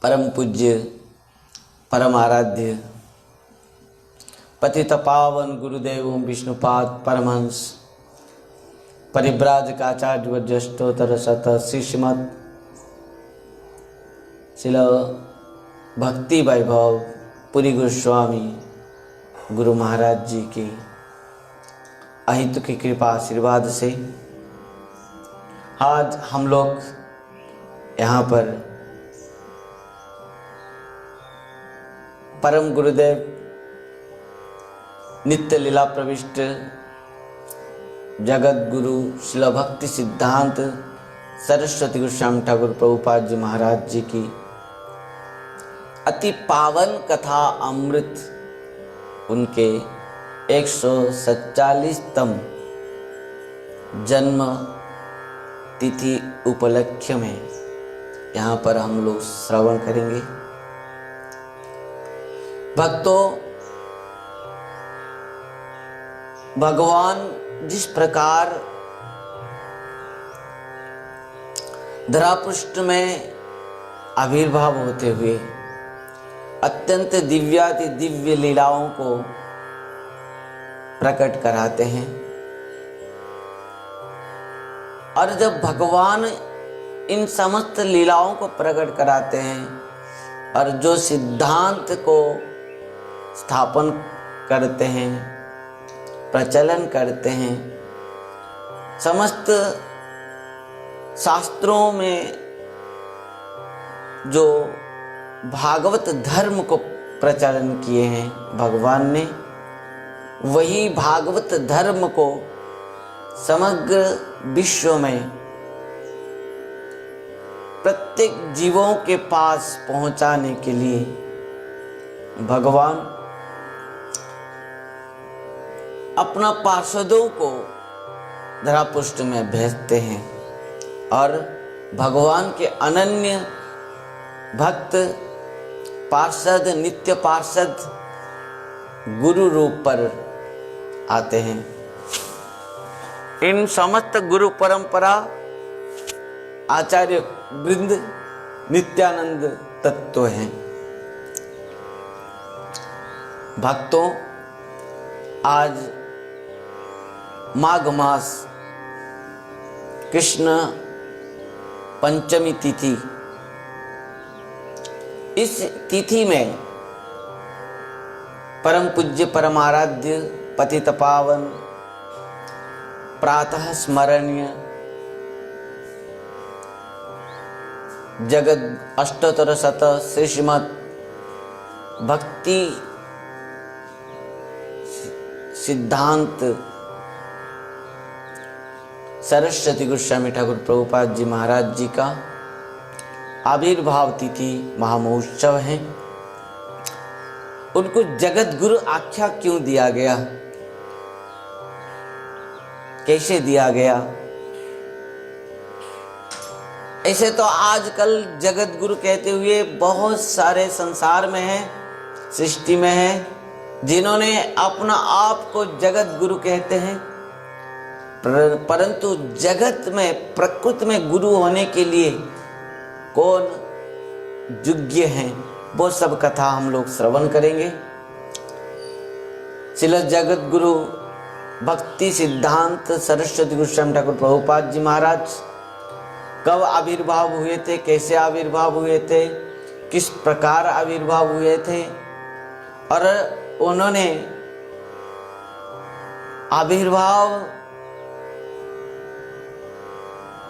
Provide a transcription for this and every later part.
परम पूज्य परम आराध्य पतित पावन गुरुदेव विष्णुपाद परमहंस परिव्राजकाचार्य वज्रष्टोत्तर शत श्रीमद शिल भक्ति वैभव पुरी गोस्वामी गुरु महाराज जी की अहित की कृपा आशीर्वाद से आज हम लोग यहाँ पर परम गुरुदेव नित्य लीला प्रविष्ट जगत गुरु शिल भक्ति सिद्धांत सरस्वती गोस्वामी ठाकुर प्रभुपाद जी महाराज जी की अति पावन कथा अमृत उनके 147तम जन्म तिथि उपलक्ष्य में यहाँ पर हम लोग श्रवण करेंगे। भक्तों, भगवान जिस प्रकार धरापृष्ठ में आविर्भाव होते हुए अत्यंत दिव्याति दिव्य लीलाओं को प्रकट कराते हैं, और जब भगवान इन समस्त लीलाओं को प्रकट कराते हैं और जो सिद्धांत को स्थापन करते हैं, प्रचलन करते हैं, समस्त शास्त्रों में जो भागवत धर्म को प्रचलन किए हैं भगवान ने, वही भागवत धर्म को समग्र विश्व में प्रत्येक जीवों के पास पहुंचाने के लिए भगवान अपना पार्षदों को धरापृष्ठ में भेजते हैं, और भगवान के अनन्य भक्त पार्षद नित्य पार्षद गुरु रूप पर आते हैं। इन समस्त गुरु परंपरा आचार्य वृंद नित्यानंद तत्व हैं। भक्तों, आज माघ मास कृष्ण पंचमी तिथि, इस तिथि में परम पूज्य परम आराध्य पतित पावन प्रातः स्मरणीय जगत अष्टोत्तर शत श्रीमद भक्ति सिद्धांत सरस्वती गोस्वामी ठाकुर प्रभुपाद जी महाराज जी का आविर्भाव तिथि महामहोत्सव है। उनको जगत गुरु आख्या क्यों दिया गया, कैसे दिया गया? ऐसे तो आजकल जगत गुरु कहते हुए बहुत सारे संसार में हैं, सृष्टि में हैं, जिन्होंने अपना आप को जगत गुरु कहते हैं, परंतु जगत में प्रकृति में गुरु होने के लिए कौन योग्य हैं, वो सब कथा हम लोग श्रवण करेंगे। श्रील जगत गुरु भक्ति सिद्धांत सरस्वती गोस्वामी ठाकुर प्रभुपाद जी महाराज कब आविर्भाव हुए थे, कैसे आविर्भाव हुए थे, किस प्रकार आविर्भाव हुए थे, और उन्होंने आविर्भाव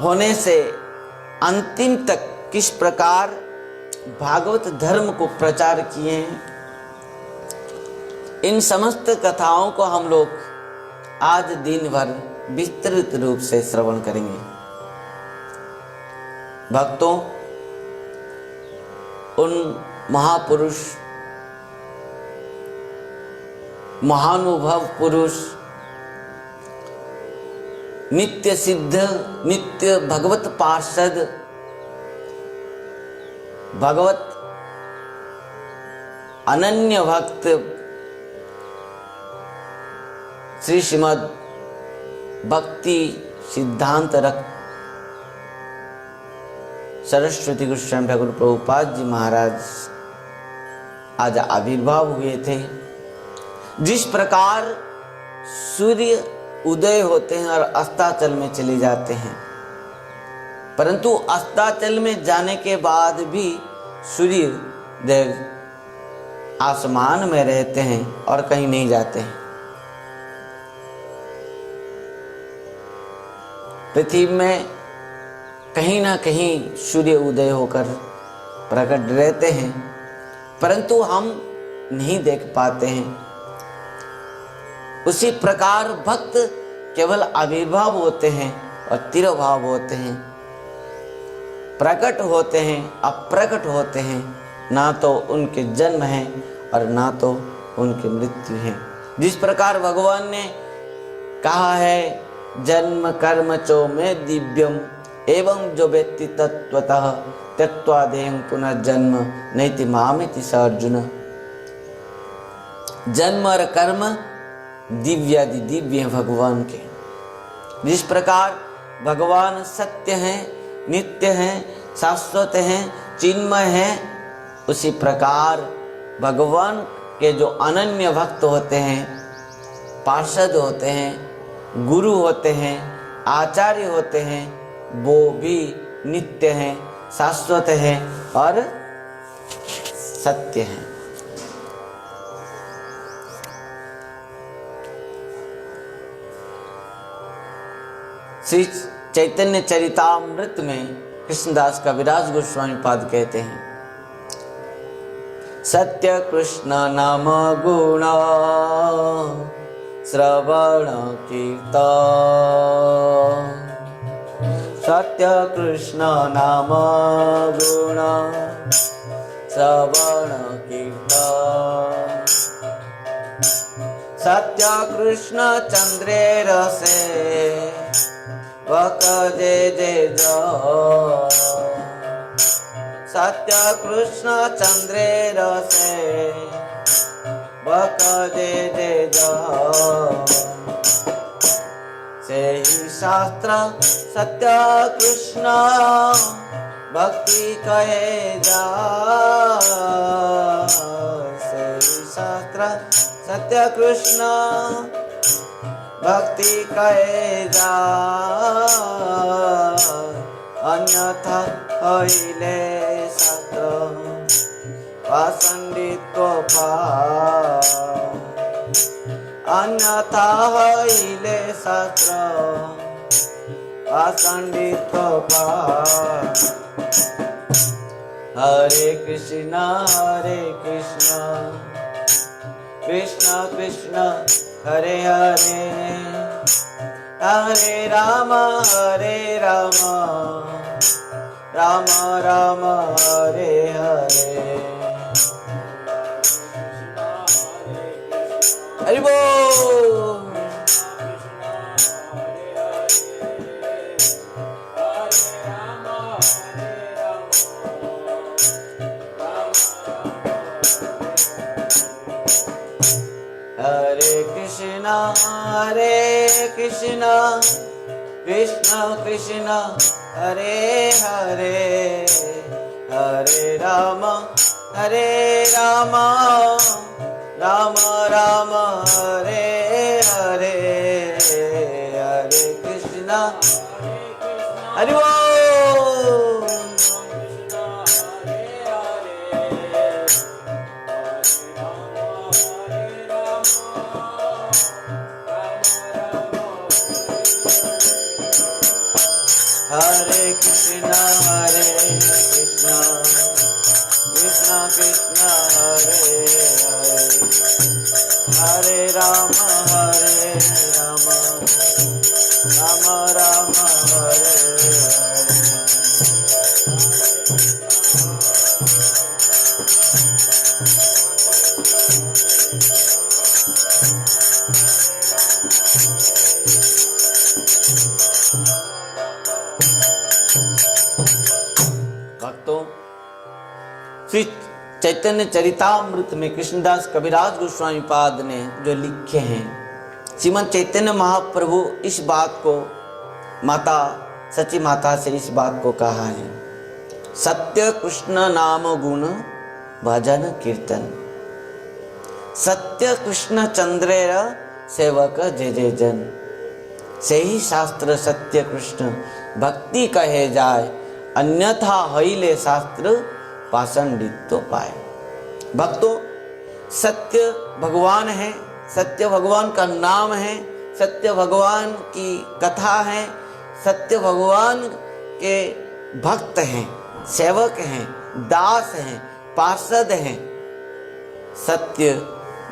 होने से अंतिम तक किस प्रकार भागवत धर्म को प्रचार किए हैं, इन समस्त कथाओं को हम लोग आज दिन भर विस्तृत रूप से श्रवण करेंगे। भक्तों, उन महापुरुष महानुभव पुरुष नित्य सिद्ध नित्य भगवत पार्षद भगवत अनन्य भक्त श्रीमद भक्ति सिद्धांत रख सरस्वती गोस्वामी ठाकुर प्रभुपाद जी महाराज आज आविर्भाव हुए थे। जिस प्रकार सूर्य उदय होते हैं और अस्ताचल में चले जाते हैं, परंतु अस्ताचल में जाने के बाद भी सूर्य देव आसमान में रहते हैं और कहीं नहीं जाते हैं। पृथ्वी में कहीं ना कहीं सूर्य उदय होकर प्रकट रहते हैं, परंतु हम नहीं देख पाते हैं। उसी प्रकार भक्त केवल आविर्भाव होते हैं और तिरोभाव होते हैं, प्रकट होते हैं, अप्रकट होते हैं। ना तो उनके जन्म है और ना तो उनकी मृत्यु है। जिस प्रकार भगवान ने कहा है, जन्म कर्म चो में दिव्यम एवं जो व्यक्ति तत्वतः त्यक्त्वा देहं पुनर्जन्म नैति मामिति स अर्जुन। जन्म और कर्म दिव्यादि दिव्य हैं भगवान के। जिस प्रकार भगवान सत्य हैं, नित्य हैं, शाश्वत हैं, चिन्मय हैं, उसी प्रकार भगवान के जो अनन्य भक्त होते हैं, पार्षद होते हैं, गुरु होते हैं, आचार्य होते हैं, वो भी नित्य हैं, शाश्वत हैं और सत्य हैं। श्री चैतन्य चरितामृत में कृष्णदास कविराज गोस्वामी पाद कहते हैं, सत्य कृष्ण नाम गुण श्रवण कीर्तन, सत्य कृष्ण नाम गुण श्रवण कीर्तन, सत्य कृष्ण चंद्रे रसे वक जे जे जो, सत्य कृष्ण चंद्रे रसे वक जे जे जो, से ही शास्त्र सत्य कृष्ण भक्ति कहे जा, से ही शास्त्र सत्य कृष्ण भक्ति कहे जा, अन्यथा हईले शास्त्र पाषंडित्व पाप, अन्यथा हईले शास्त्र पाषंडित्व पाप। हरे कृष्ण कृष्ण कृष्ण हरे हरे, हरे राम राम राम हरे हरे। हरि बोल। हरे कृष्ण कृष्ण कृष्ण हरे हरे, हरे राम राम राम हरे हरे, हरे कृष्ण हरि बोल। हरे कृष्ण कृष्ण कृष्ण हरे हरे, हरे राम राम राम हरे हरे। भक्तों, श्री चैतन्य चरितामृत में कृष्णदास कविराज गोस्वामी पाद ने जो लिखे हैं, श्रीमद् चैतन्य महाप्रभु इस बात को माता सची माता से इस बात को कहा है, सत्य कृष्ण नाम गुण भजन कीर्तन। सत्य कृष्ण चंद्रेर सेवक जय जय जन। से ही शास्त्र सत्य कृष्ण भक्ति कहे जाए, अन्यथा हईले शास्त्र पाषंडित्व पाए। भक्तों, सत्य भगवान है, सत्य भगवान का नाम है, सत्य भगवान की कथा है, सत्य भगवान के भक्त हैं, सेवक हैं, दास हैं, पार्षद हैं। सत्य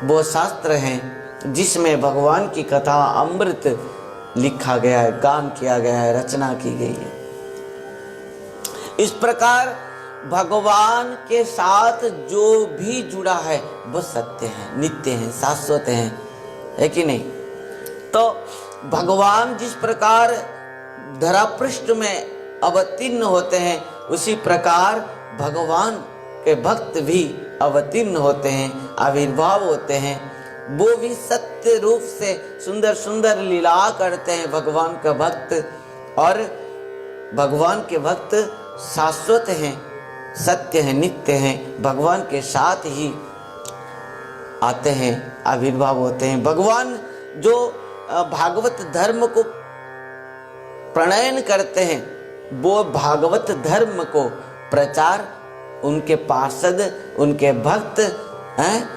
वो शास्त्र हैं जिसमें भगवान की कथा अमृत लिखा गया है, गान किया गया है, रचना की गई है। इस प्रकार भगवान के साथ जो भी जुड़ा है वो सत्य है, नित्य है, शाश्वत है कि नहीं? तो भगवान जिस प्रकार धरा पृष्ठ में अवतीर्ण होते हैं, उसी प्रकार भगवान के भक्त भी अवतीर्ण होते हैं, आविर्भाव होते हैं। वो भी सत्य रूप से सुंदर सुंदर लीला करते हैं भगवान का भक्त। और भगवान के भक्त शाश्वत हैं, सत्य हैं, नित्य हैं, भगवान के साथ ही आते हैं, आविर्भाव होते हैं। भगवान जो भागवत धर्म को प्रणयन करते हैं, वो भागवत धर्म को प्रचार उनके पार्षद, उनके भक्त हैं,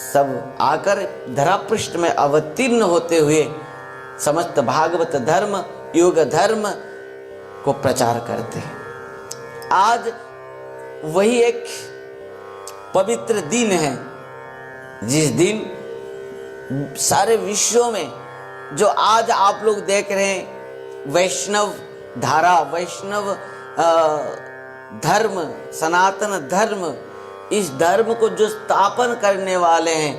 सब आकर धरा पृष्ठ में अवतीर्ण होते हुए समस्त भागवत धर्म, योग धर्म को प्रचार करते हैं। आज वही एक पवित्र दिन है जिस दिन सारे विश्व में जो आज आप लोग देख रहे हैं, वैष्णव धारा, वैष्णव धर्म, सनातन धर्म, इस धर्म को जो स्थापन करने वाले हैं,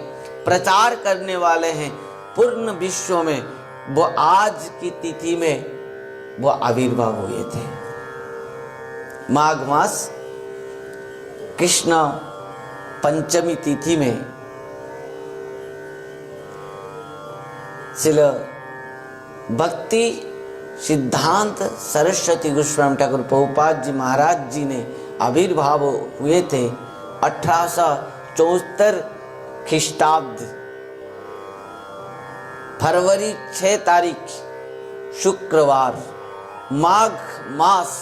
प्रचार करने वाले हैं पूर्ण विश्व में, वो आज की तिथि में वो आविर्भाव हुए थे। माघ मास कृष्ण पंचमी तिथि में श्रील भक्ति सिद्धांत सरस्वती गोस्वामी ठाकुर प्रभुपाद जी महाराज जी ने आविर्भाव हुए थे 1874 ख्रीष्टाब्द फरवरी 6 तारीख शुक्रवार, माघ मास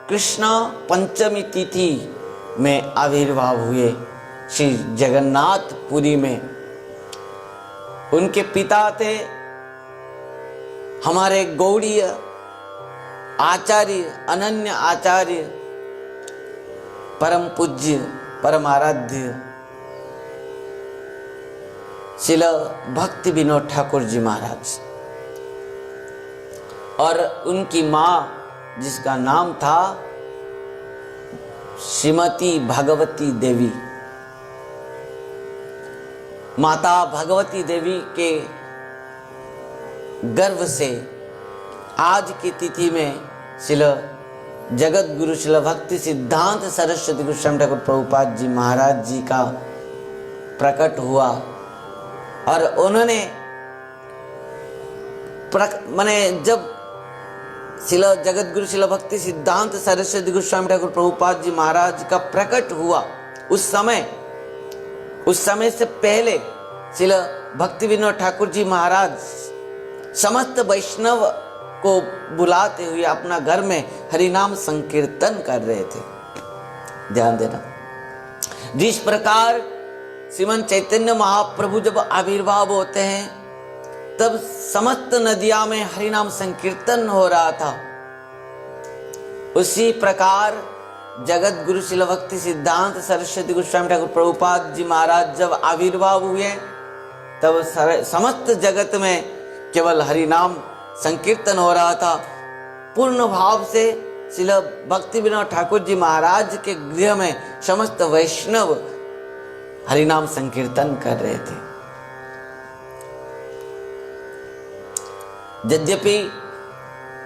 कृष्ण पंचमी तिथि में आविर्भाव हुए श्री जगन्नाथपुरी में। उनके पिता थे हमारे गौड़ीय आचार्य, अनन्य आचार्य, परम पूज्य, परम आराध्य श्रील भक्ति विनोद ठाकुर जी महाराज। और उनकी माँ जिसका नाम था श्रीमती भगवती देवी। माता भगवती देवी के गर्भ से आज की तिथि में श्रील जगत गुरु श्रील भक्ति सिद्धांत सरस्वती गोस्वामी ठाकुर प्रभुपाद जी महाराज जी का प्रकट हुआ। और उन्होंने माने जब श्रील जगत गुरु श्रील भक्ति सिद्धांत सरस्वती गोस्वामी ठाकुर प्रभुपाद जी महाराज का प्रकट हुआ, उस समय से पहले श्रील भक्ति विनोद ठाकुर जी महाराज समस्त वैष्णव को बुलाते हुए अपना घर में हरिनाम संकीर्तन कर रहे थे। ध्यान देना, जिस प्रकार श्रीमन चैतन्य महाप्रभु जब आविर्भाव होते हैं तब समस्त नदियां में हरिनाम संकीर्तन हो रहा था, उसी प्रकार जगत गुरु श्रील भक्ति सिद्धांत सरस्वती गोस्वामी ठाकुर प्रभुपाद जी महाराज जब आविर्भाव हुए तब समस्त जगत में केवल हरिनाम संकीर्तन हो रहा था। पूर्ण भाव से श्रील भक्ति विनोद ठाकुर जी महाराज के गृह में समस्त वैष्णव हरिनाम संकीर्तन कर रहे थे। यद्यपि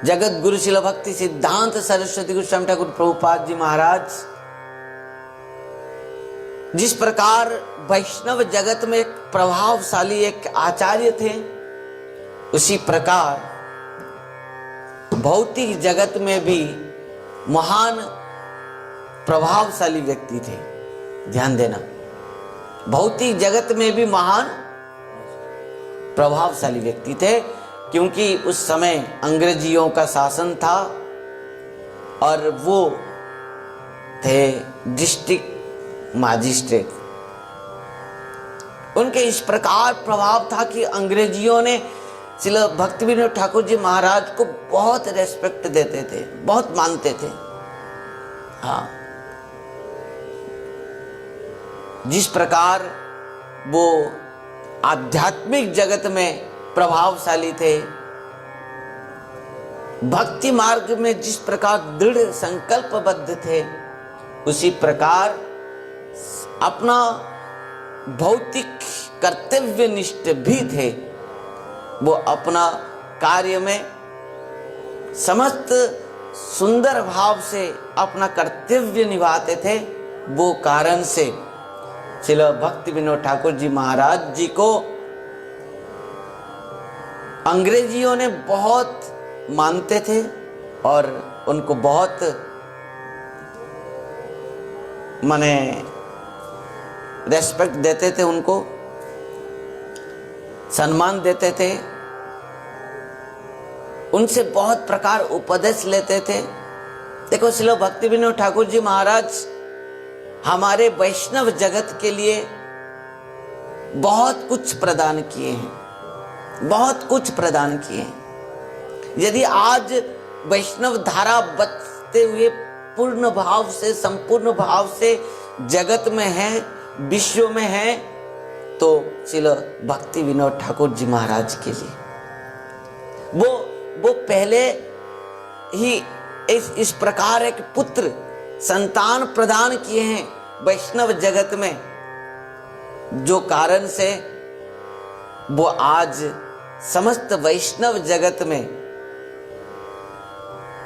जगत गुरु श्रील भक्ति सिद्धांत सरस्वती गोस्वामी ठाकुर प्रभुपाद जी महाराज जिस प्रकार वैष्णव जगत में एक प्रभावशाली एक आचार्य थे, उसी प्रकार भौतिक जगत में भी महान प्रभावशाली व्यक्ति थे। ध्यान देना, भौतिक जगत में भी महान प्रभावशाली व्यक्ति थे, क्योंकि उस समय अंग्रेजियों का शासन था और वो थे डिस्ट्रिक्ट मजिस्ट्रेट। उनके इस प्रकार प्रभाव था कि अंग्रेजियों ने श्रील भक्ति विनोद ठाकुर जी महाराज को बहुत रेस्पेक्ट देते थे, बहुत मानते थे। हाँ, जिस प्रकार वो आध्यात्मिक जगत में प्रभावशाली थे, भक्ति मार्ग में जिस प्रकार दृढ़ संकल्पबद्ध थे, उसी प्रकार अपना भौतिक कर्तव्यनिष्ठ भी थे। वो अपना कार्य में समस्त सुंदर भाव से अपना कर्तव्य निभाते थे। वो कारण से श्रील भक्ति विनोद ठाकुर जी महाराज जी को अंग्रेजियों ने बहुत मानते थे और उनको बहुत माने रेस्पेक्ट देते थे, उनको सम्मान देते थे, उनसे बहुत प्रकार उपदेश लेते थे। देखो, श्रील भक्ति विनोद ठाकुर जी महाराज हमारे वैष्णव जगत के लिए बहुत कुछ प्रदान किए हैं, बहुत कुछ प्रदान किए हैं। यदि आज वैष्णव धारा बचते हुए पूर्ण भाव से, संपूर्ण भाव से जगत में है, विश्व में है, तो श्रील भक्ति विनोद ठाकुर जी महाराज के लिए वो पहले ही इस प्रकार एक पुत्र संतान प्रदान किए हैं वैष्णव जगत में, जो कारण से वो आज समस्त वैष्णव जगत में,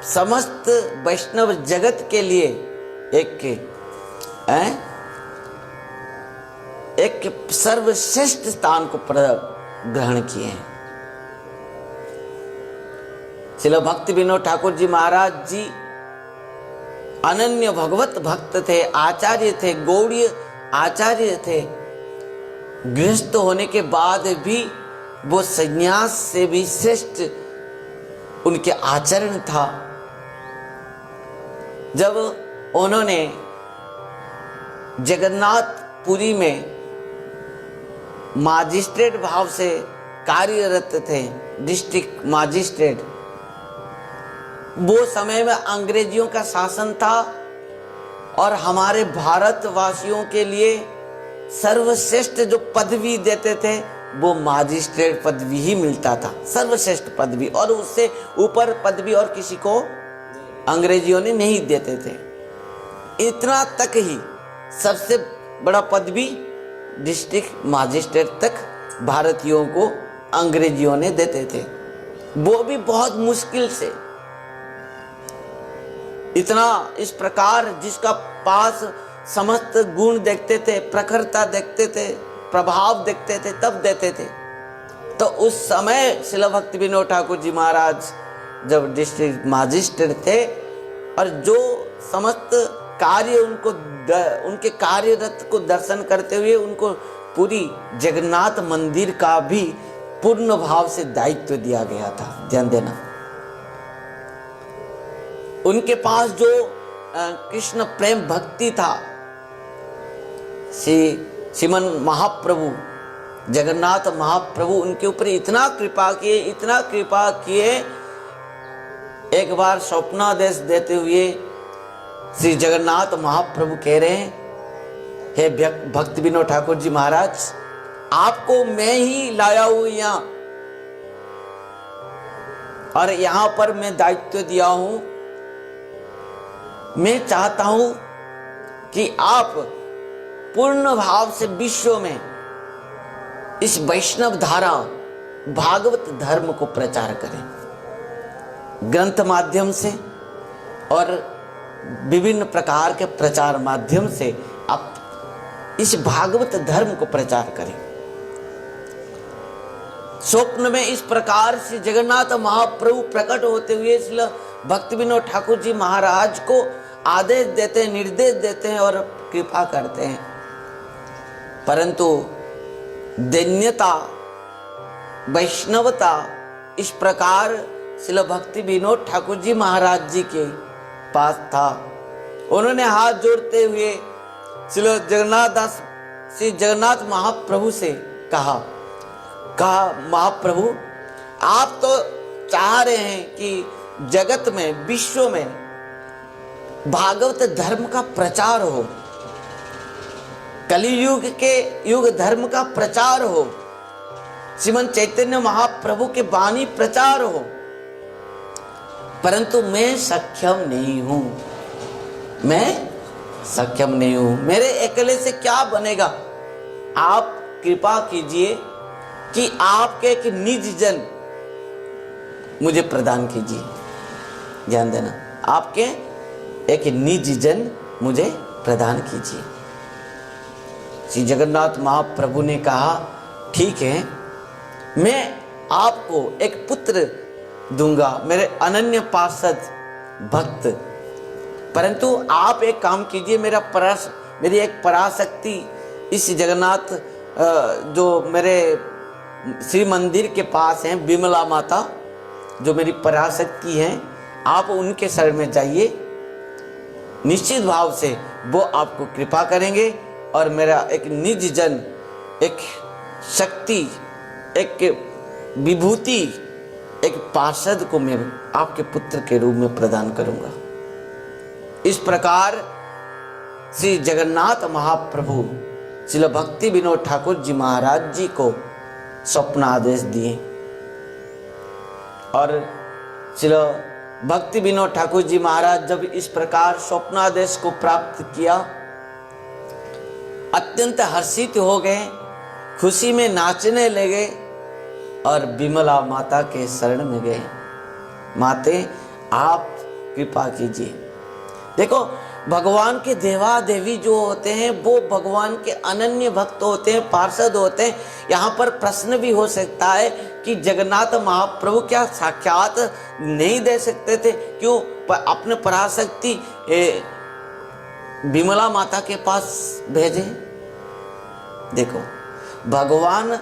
समस्त वैष्णव जगत के लिए एक सर्वश्रेष्ठ स्थान को ग्रहण किए हैं। श्रील भक्ति विनोद ठाकुर जी महाराज जी अनन्य भगवत भक्त थे, आचार्य थे, गौड़ीय आचार्य थे। गृहस्थ होने के बाद भी वो संन्यास से भी श्रेष्ठ उनके आचरण था। जब उन्होंने जगन्नाथपुरी में मजिस्ट्रेट भाव से कार्यरत थे, डिस्ट्रिक्ट मजिस्ट्रेट, वो समय में अंग्रेजियों का शासन था और हमारे भारतवासियों के लिए सर्वश्रेष्ठ जो पदवी देते थे वो मजिस्ट्रेट पदवी ही मिलता था, सर्वश्रेष्ठ पदवी, और उससे ऊपर पदवी और किसी को अंग्रेजियों ने नहीं देते थे। इतना तक ही सबसे बड़ा पदवी डिस्ट्रिक्ट मजिस्ट्रेट तक भारतीयों को अंग्रेजियों ने देते थे, वो भी बहुत मुश्किल से। इतना इस प्रकार जिसका पास समस्त गुण देखते थे, प्रखरता देखते थे, प्रभाव देखते थे, तब देते थे। तो उस समय श्रील भक्ति विनोद ठाकुर जी महाराज जब डिस्ट्रिक्ट मजिस्ट्रेट थे और जो समस्त कार्य उनके कार्यरत को दर्शन करते हुए उनको पूरी जगन्नाथ मंदिर का भी पूर्ण भाव से दायित्व दिया गया था। ध्यान देना, उनके पास जो कृष्ण प्रेम भक्ति था, श्रीमन महाप्रभु जगन्नाथ महाप्रभु उनके ऊपर इतना कृपा किए। एक बार स्वप्नादेश देते हुए श्री जगन्नाथ महाप्रभु कह रहे हैं, हे भक्ति विनोद ठाकुर जी महाराज, आपको मैं ही लाया हूं यहाँ, और यहाँ पर मैं दायित्व दिया हूं। मैं चाहता हूं कि आप पूर्ण भाव से विश्व में इस वैष्णव धारा भागवत धर्म को प्रचार करें, ग्रंथ माध्यम से और विभिन्न प्रकार के प्रचार माध्यम से आप इस भागवत धर्म को प्रचार करें। स्वप्न में इस प्रकार से जगन्नाथ महाप्रभु प्रकट होते हुए श्री भक्ति विनोद ठाकुर जी महाराज को आदेश देते हैं, निर्देश देते हैं और कृपा करते हैं, परंतु दैन्यता, वैष्णवता इस प्रकार श्रील भक्ति विनोद ठाकुर जी महाराज जी के पास था। उन्होंने हाथ जोड़ते हुए श्री जगन्नाथ महाप्रभु से कहा महाप्रभु, आप तो चाह रहे हैं कि जगत में, विश्व में भागवत धर्म का प्रचार हो, कलियुग के युग धर्म का प्रचार हो, श्रीमन चैतन्य महाप्रभु के वाणी प्रचार हो, परंतु मैं सक्षम नहीं हूं, मेरे अकेले से क्या बनेगा। आप कृपा कीजिए कि आपके एक निज जन मुझे प्रदान कीजिए। ध्यान देना, आपके एक निज जन मुझे प्रदान कीजिए। श्री जगन्नाथ महाप्रभु ने कहा, ठीक है, मैं आपको एक पुत्र दूंगा, मेरे अनन्य पार्षद भक्त, परंतु आप एक काम कीजिए, मेरी एक पराशक्ति इस जगन्नाथ जो मेरे श्री मंदिर के पास हैं, विमला माता जो मेरी पराशक्ति हैं, आप उनके शरण में जाइए, निश्चित भाव से वो आपको कृपा करेंगे और मेरा एक निज जन, एक शक्ति, एक विभूति, एक पार्षद को मैं आपके पुत्र के रूप में प्रदान करूंगा। इस प्रकार श्री जगन्नाथ महाप्रभु श्रील भक्ति विनोद ठाकुर जी महाराज जी को स्वप्नादेश दिए और श्रील भक्ति विनोद ठाकुर जी महाराज जब इस प्रकार स्वप्नादेश को प्राप्त किया, अत्यंत हर्षित हो गए, खुशी में नाचने लगे और विमला माता के शरण में गए। माते, आप कृपा कीजिए। देखो, भगवान के देवा देवी जो होते हैं वो भगवान के अनन्य भक्त होते हैं, पार्षद होते हैं। यहाँ पर प्रश्न भी हो सकता है कि जगन्नाथ महाप्रभु क्या साक्षात नहीं दे सकते थे, क्यों अपने पराशक्ति विमला माता के पास भेजे। देखो, भगवान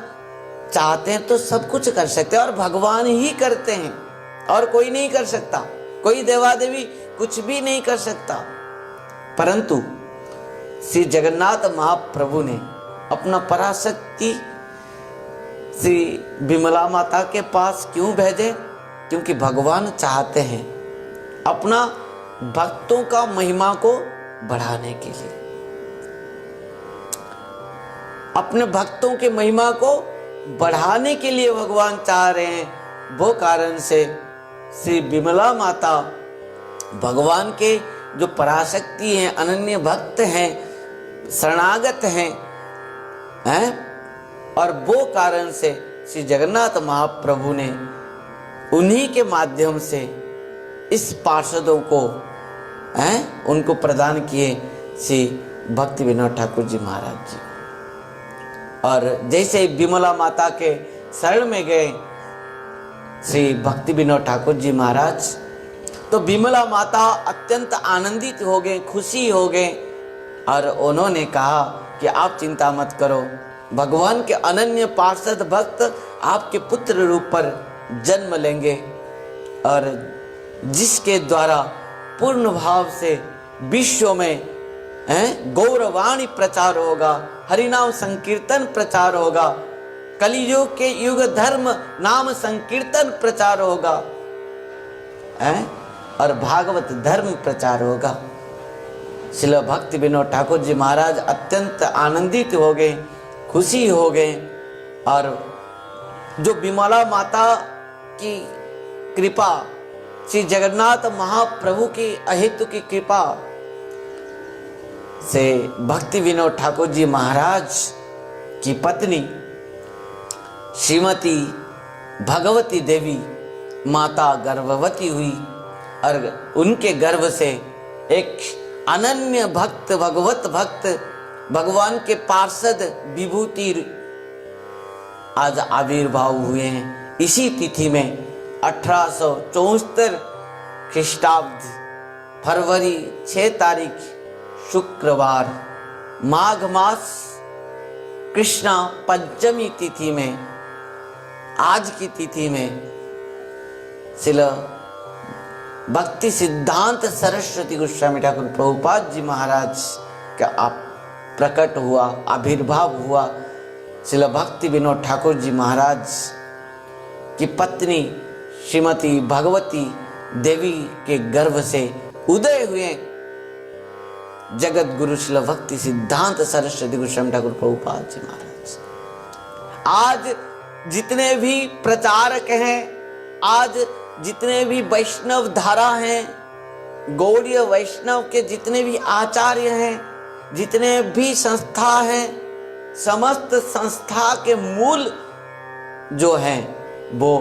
चाहते हैं तो सब कुछ कर सकते हैं और भगवान ही करते हैं और कोई नहीं कर सकता, कोई देवा देवी कुछ भी नहीं कर सकता। परंतु श्री जगन्नाथ महाप्रभु ने अपना पराशक्ति श्री विमला माता के पास क्यों भेजे? क्योंकि भगवान चाहते हैं अपना भक्तों का महिमा को बढ़ाने के लिए, अपने भक्तों के महिमा को बढ़ाने के लिए भगवान चाह रहे हैं। वो कारण से श्री विमला माता भगवान के जो पराशक्ति हैं, अनन्य भक्त हैं, शरणागत हैं, और वो कारण से श्री जगन्नाथ महाप्रभु ने उन्हीं के माध्यम से इस पार्षदों को उनको प्रदान किए श्री भक्ति विनोद ठाकुर जी महाराज जी। और जैसे विमला माता के शरण में गए श्री भक्ति विनोद ठाकुर जी महाराज, तो विमला माता अत्यंत आनंदित हो गए, खुशी हो गए और उन्होंने कहा कि आप चिंता मत करो, भगवान के अनन्य पार्षद भक्त आपके पुत्र रूप पर जन्म लेंगे और जिसके द्वारा पूर्ण भाव से विश्व में गौरवाणी प्रचार होगा, हरिनाम संकीर्तन प्रचार होगा, कलियुग के युग धर्म नाम संकीर्तन प्रचार होगा और भागवत धर्म प्रचार होगा। श्रील भक्ति विनोद ठाकुर जी महाराज अत्यंत आनंदित हो गए, खुशी हो गए और जो विमला माता की कृपा, श्री जगन्नाथ महाप्रभु की अहेतु की कृपा से भक्ति विनोद ठाकुर जी महाराज की पत्नी श्रीमती भगवती देवी माता गर्भवती हुई और उनके गर्भ से एक अनन्य भक्त, भगवत भक्त, भगवान के पार्षद विभूति आज आविर्भाव हुए हैं। इसी तिथि में 1874 ख्रीष्टाब्द फरवरी 6 तारीख शुक्रवार माघ मास कृष्णा पंचमी तिथि में, आज की तिथि में श्रील भक्ति सिद्धांत सरस्वती गोस्वामी ठाकुर प्रभुपाद जी महाराज का प्रकट हुआ, आविर्भाव हुआ। श्रील भक्ति विनोद ठाकुर जी महाराज की पत्नी श्रीमती भगवती देवी के गर्भ से उदय हुए जगत गुरु श्रील भक्ति सिद्धांत सरस्वती गोस्वामी ठाकुर प्रभुपाद जी महाराज। आज जितने भी प्रचारक हैं, आज जितने भी वैष्णव धारा हैं, गौड़ीय वैष्णव के जितने भी आचार्य हैं, जितने भी संस्था हैं, समस्त संस्था के मूल जो हैं वो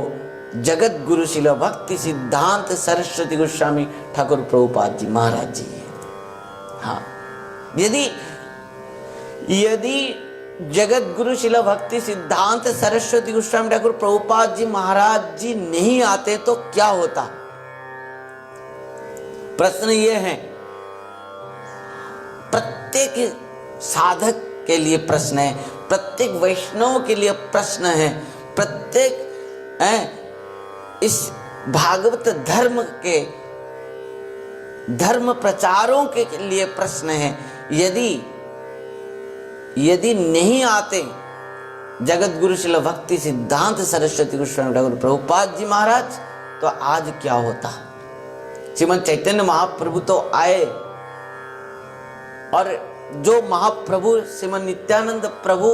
जगत गुरु श्रील भक्ति सिद्धांत सरस्वती गोस्वामी ठाकुर प्रभुपाद जी महाराज जी हैं। हाँ, यदि जगत गुरु श्रील भक्ति सिद्धांत सरस्वती गोस्वामी ठाकुर प्रभुपाद जी महाराज जी नहीं आते तो क्या होता? प्रश्न ये है, प्रत्येक साधक के लिए प्रश्न है, प्रत्येक वैष्णव के लिए प्रश्न है, प्रत्येक इस भागवत धर्म के धर्म प्रचारों के लिए प्रश्न है। यदि नहीं आते जगत गुरु श्रील भक्ति सिद्धांत सरस्वती गोस्वामी ठाकुर प्रभुपाद जी महाराज तो आज क्या होता? श्रीमद् चैतन्य महाप्रभु तो आए और जो महाप्रभु श्रीमद् नित्यानंद प्रभु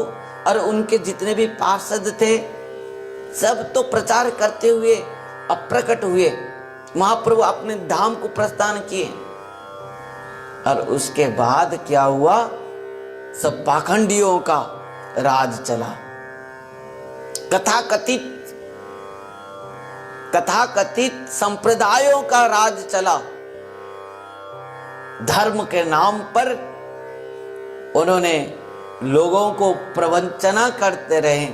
और उनके जितने भी पार्षद थे सब तो प्रचार करते हुए अप्रकट हुए। महाप्रभु अपने धाम को प्रस्थान किए और उसके बाद क्या हुआ? सब पाखंडियों का राज चला। कथाकथित संप्रदायों का राज चला। धर्म के नाम पर उन्होंने लोगों को प्रवंचना करते रहे।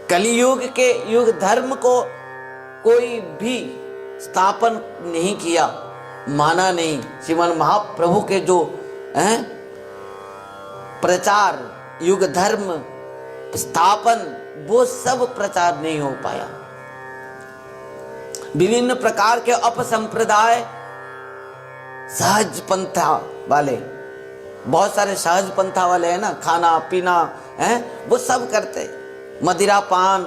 कलियुग के युग धर्म को कोई भी स्थापन नहीं किया, माना नहीं। श्रीमन महाप्रभु के जो प्रचार, युग धर्म स्थापन, वो सब प्रचार नहीं हो पाया। विभिन्न प्रकार के अपसंप्रदाय, सहज पंथा वाले, बहुत सारे सहज पंथा वाले हैं ना, खाना पीना है वो सब करते, मदिरा पान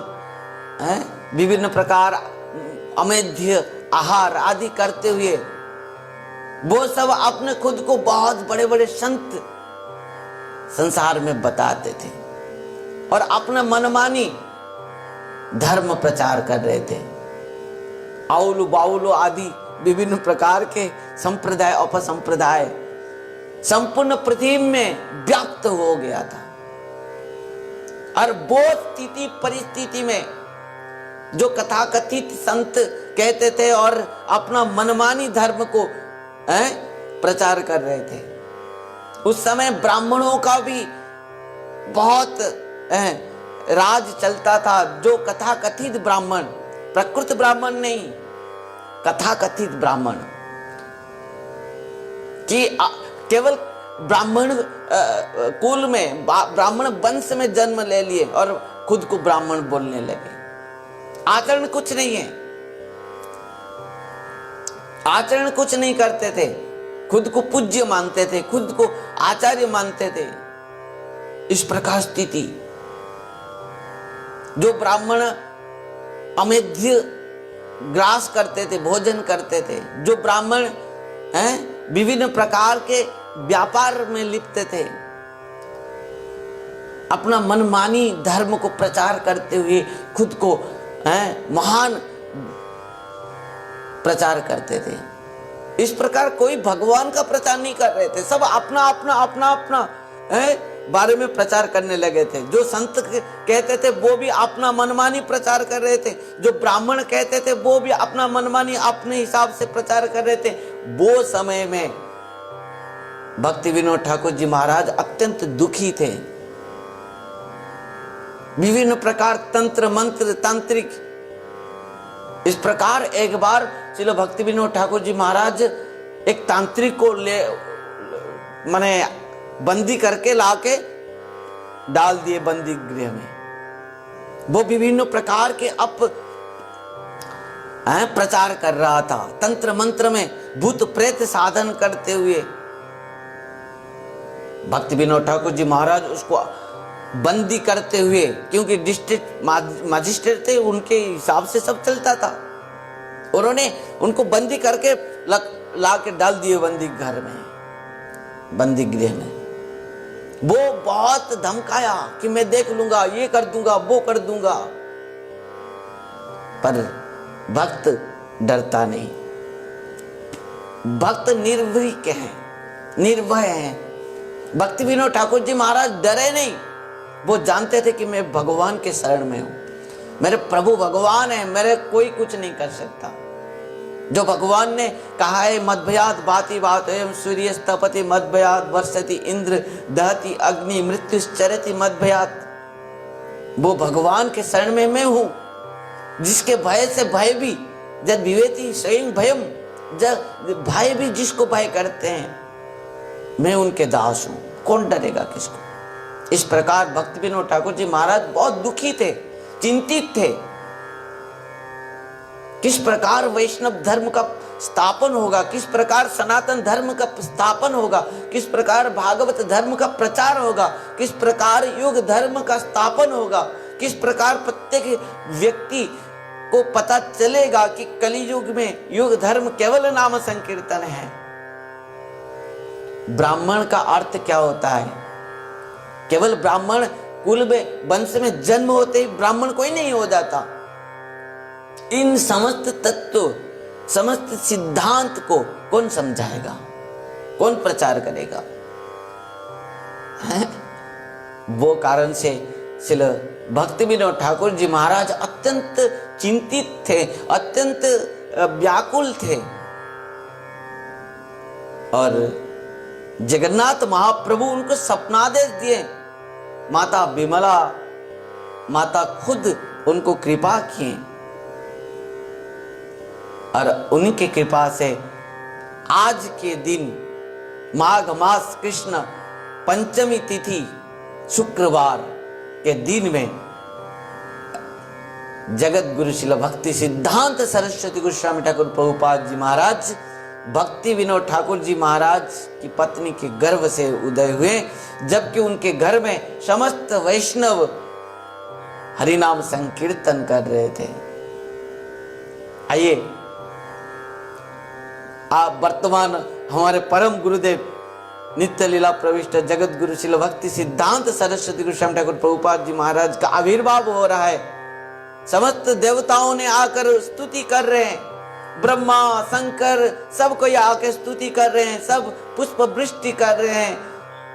है, विभिन्न प्रकार अमेध्य आहार आदि करते हुए वो सब अपने खुद को बहुत बड़े बड़े संत संसार में बताते थे और अपना मनमानी धर्म प्रचार कर रहे थे। आउलू बाउलू आदि विभिन्न प्रकार के संप्रदाय अपसंप्रदाय संपूर्ण पृथ्वी में व्याप्त हो गया था। और वो स्थिति परिस्थिति में जो कथाकथित संत कहते थे और अपना मनमानी धर्म को प्रचार कर रहे थे, उस समय ब्राह्मणों का भी बहुत राज चलता था। जो कथाकथित ब्राह्मण, प्रकृत ब्राह्मण नहीं, कथाकथित ब्राह्मण, कि केवल ब्राह्मण कुल में, ब्राह्मण वंश में जन्म ले लिए और खुद को ब्राह्मण बोलने लगे। आचरण कुछ नहीं है, आचरण कुछ नहीं करते थे, खुद को पूज्य मानते थे, खुद को आचार्य मानते थे। इस प्रकार स्थिति, जो ब्राह्मण अमेध्य ग्रास करते थे, भोजन करते थे, जो ब्राह्मण विभिन्न प्रकार के व्यापार में लिप्त थे, अपना मनमानी धर्म को प्रचार करते हुए खुद को महान प्रचार करते थे। इस प्रकार कोई भगवान का प्रचार नहीं कर रहे थे, सब अपना अपना अपना अपना बारे में प्रचार करने लगे थे। जो संत कहते थे वो भी अपना मनमानी प्रचार कर रहे थे, जो ब्राह्मण कहते थे वो भी अपना मनमानी अपने हिसाब से प्रचार कर रहे थे। वो समय में भक्ति विनोद ठाकुर जी महाराज अत्यंत दुखी थे। विभिन्न प्रकार तंत्र मंत्र तांत्रिक इस प्रकार एक बार श्रील भक्ति विनोद ठाकुर जी महाराज एक तांत्रिक को ले माने बंदी करके लाके डाल दिए बंदी गृह में। वो विभिन्न प्रकार के प्रचार कर रहा था, तंत्र मंत्र में भूत प्रेत साधन करते हुए। भक्ति विनोद ठाकुर जी महाराज उसको बंदी करते हुए, क्योंकि डिस्ट्रिक्ट मजिस्ट्रेट थे, उनके हिसाब से सब चलता था। उन्होंने उनको बंदी करके ला के डाल दिए बंदी घर में, बंदी गृह में। वो बहुत धमकाया कि मैं देख लूंगा, ये कर दूंगा, वो कर दूंगा, पर भक्त डरता नहीं। भक्त निर्भीक है, निर्भय है। भक्ति विनोद ठाकुर जी महाराज डरे नहीं। वो जानते थे कि मैं भगवान के शरण में हूं, मेरे प्रभु भगवान है, मेरे कोई कुछ नहीं कर सकता। जो भगवान ने कहा है, मद्भयात् भाति भातोऽयं सूर्यः तपति मद्भयात् वर्षति इंद्र दहति अग्नि मृत्युश्चरति मद्भयात्। वो भगवान के शरण में मैं हूं, जिसके भय से भय भी, जद विवेति स्वयं भयम, जब भय भी जिसको भय करते हैं, मैं उनके दास हूं, कौन डरेगा किसको। इस प्रकार भक्ति विनोद ठाकुर जी महाराज बहुत दुखी थे, चिंतित थे। किस प्रकार वैष्णव धर्म का स्थापन होगा, किस प्रकार सनातन धर्म का स्थापन होगा, किस प्रकार भागवत धर्म का प्रचार होगा, किस प्रकार युग धर्म का स्थापन होगा, किस प्रकार प्रत्येक व्यक्ति को पता चलेगा कि कलियुग में युग धर्म केवल नाम संकीर्तन है। ब्राह्मण का अर्थ क्या होता है? केवल ब्राह्मण कुल में वंश में जन्म होते ही ब्राह्मण कोई नहीं हो जाता। इन समस्त तत्व, समस्त सिद्धांत को कौन समझाएगा, कौन प्रचार करेगा? वो कारण से श्रील भक्ति विनोद ठाकुर जी महाराज अत्यंत चिंतित थे, अत्यंत व्याकुल थे। और जगन्नाथ महाप्रभु उनको सपनादेश दिए। माता विमला माता खुद उनको कृपा किए, और उनकी कृपा से आज के दिन माघ मास कृष्ण पंचमी तिथि शुक्रवार के दिन में जगत गुरु श्रील भक्ति सिद्धांत सरस्वती गोस्वामी ठाकुर प्रभुपाद जी महाराज भक्ति विनोद ठाकुर जी महाराज की पत्नी के गर्भ से उदय हुए, जबकि उनके घर में समस्त वैष्णव हरिनाम संकीर्तन कर रहे थे। आइए आप वर्तमान हमारे परम गुरुदेव नित्य लीला प्रविष्ट जगत गुरु श्रील भक्ति सिद्धांत सरस्वती गोस्वामी ठाकुर प्रभुपाद जी महाराज का आविर्भाव हो रहा है। समस्त देवताओं ने आकर स्तुति कर रहे हैं, ब्रह्मा शंकर सब कोई आकर स्तुति कर रहे हैं, सब पुष्प वृष्टि कर रहे हैं,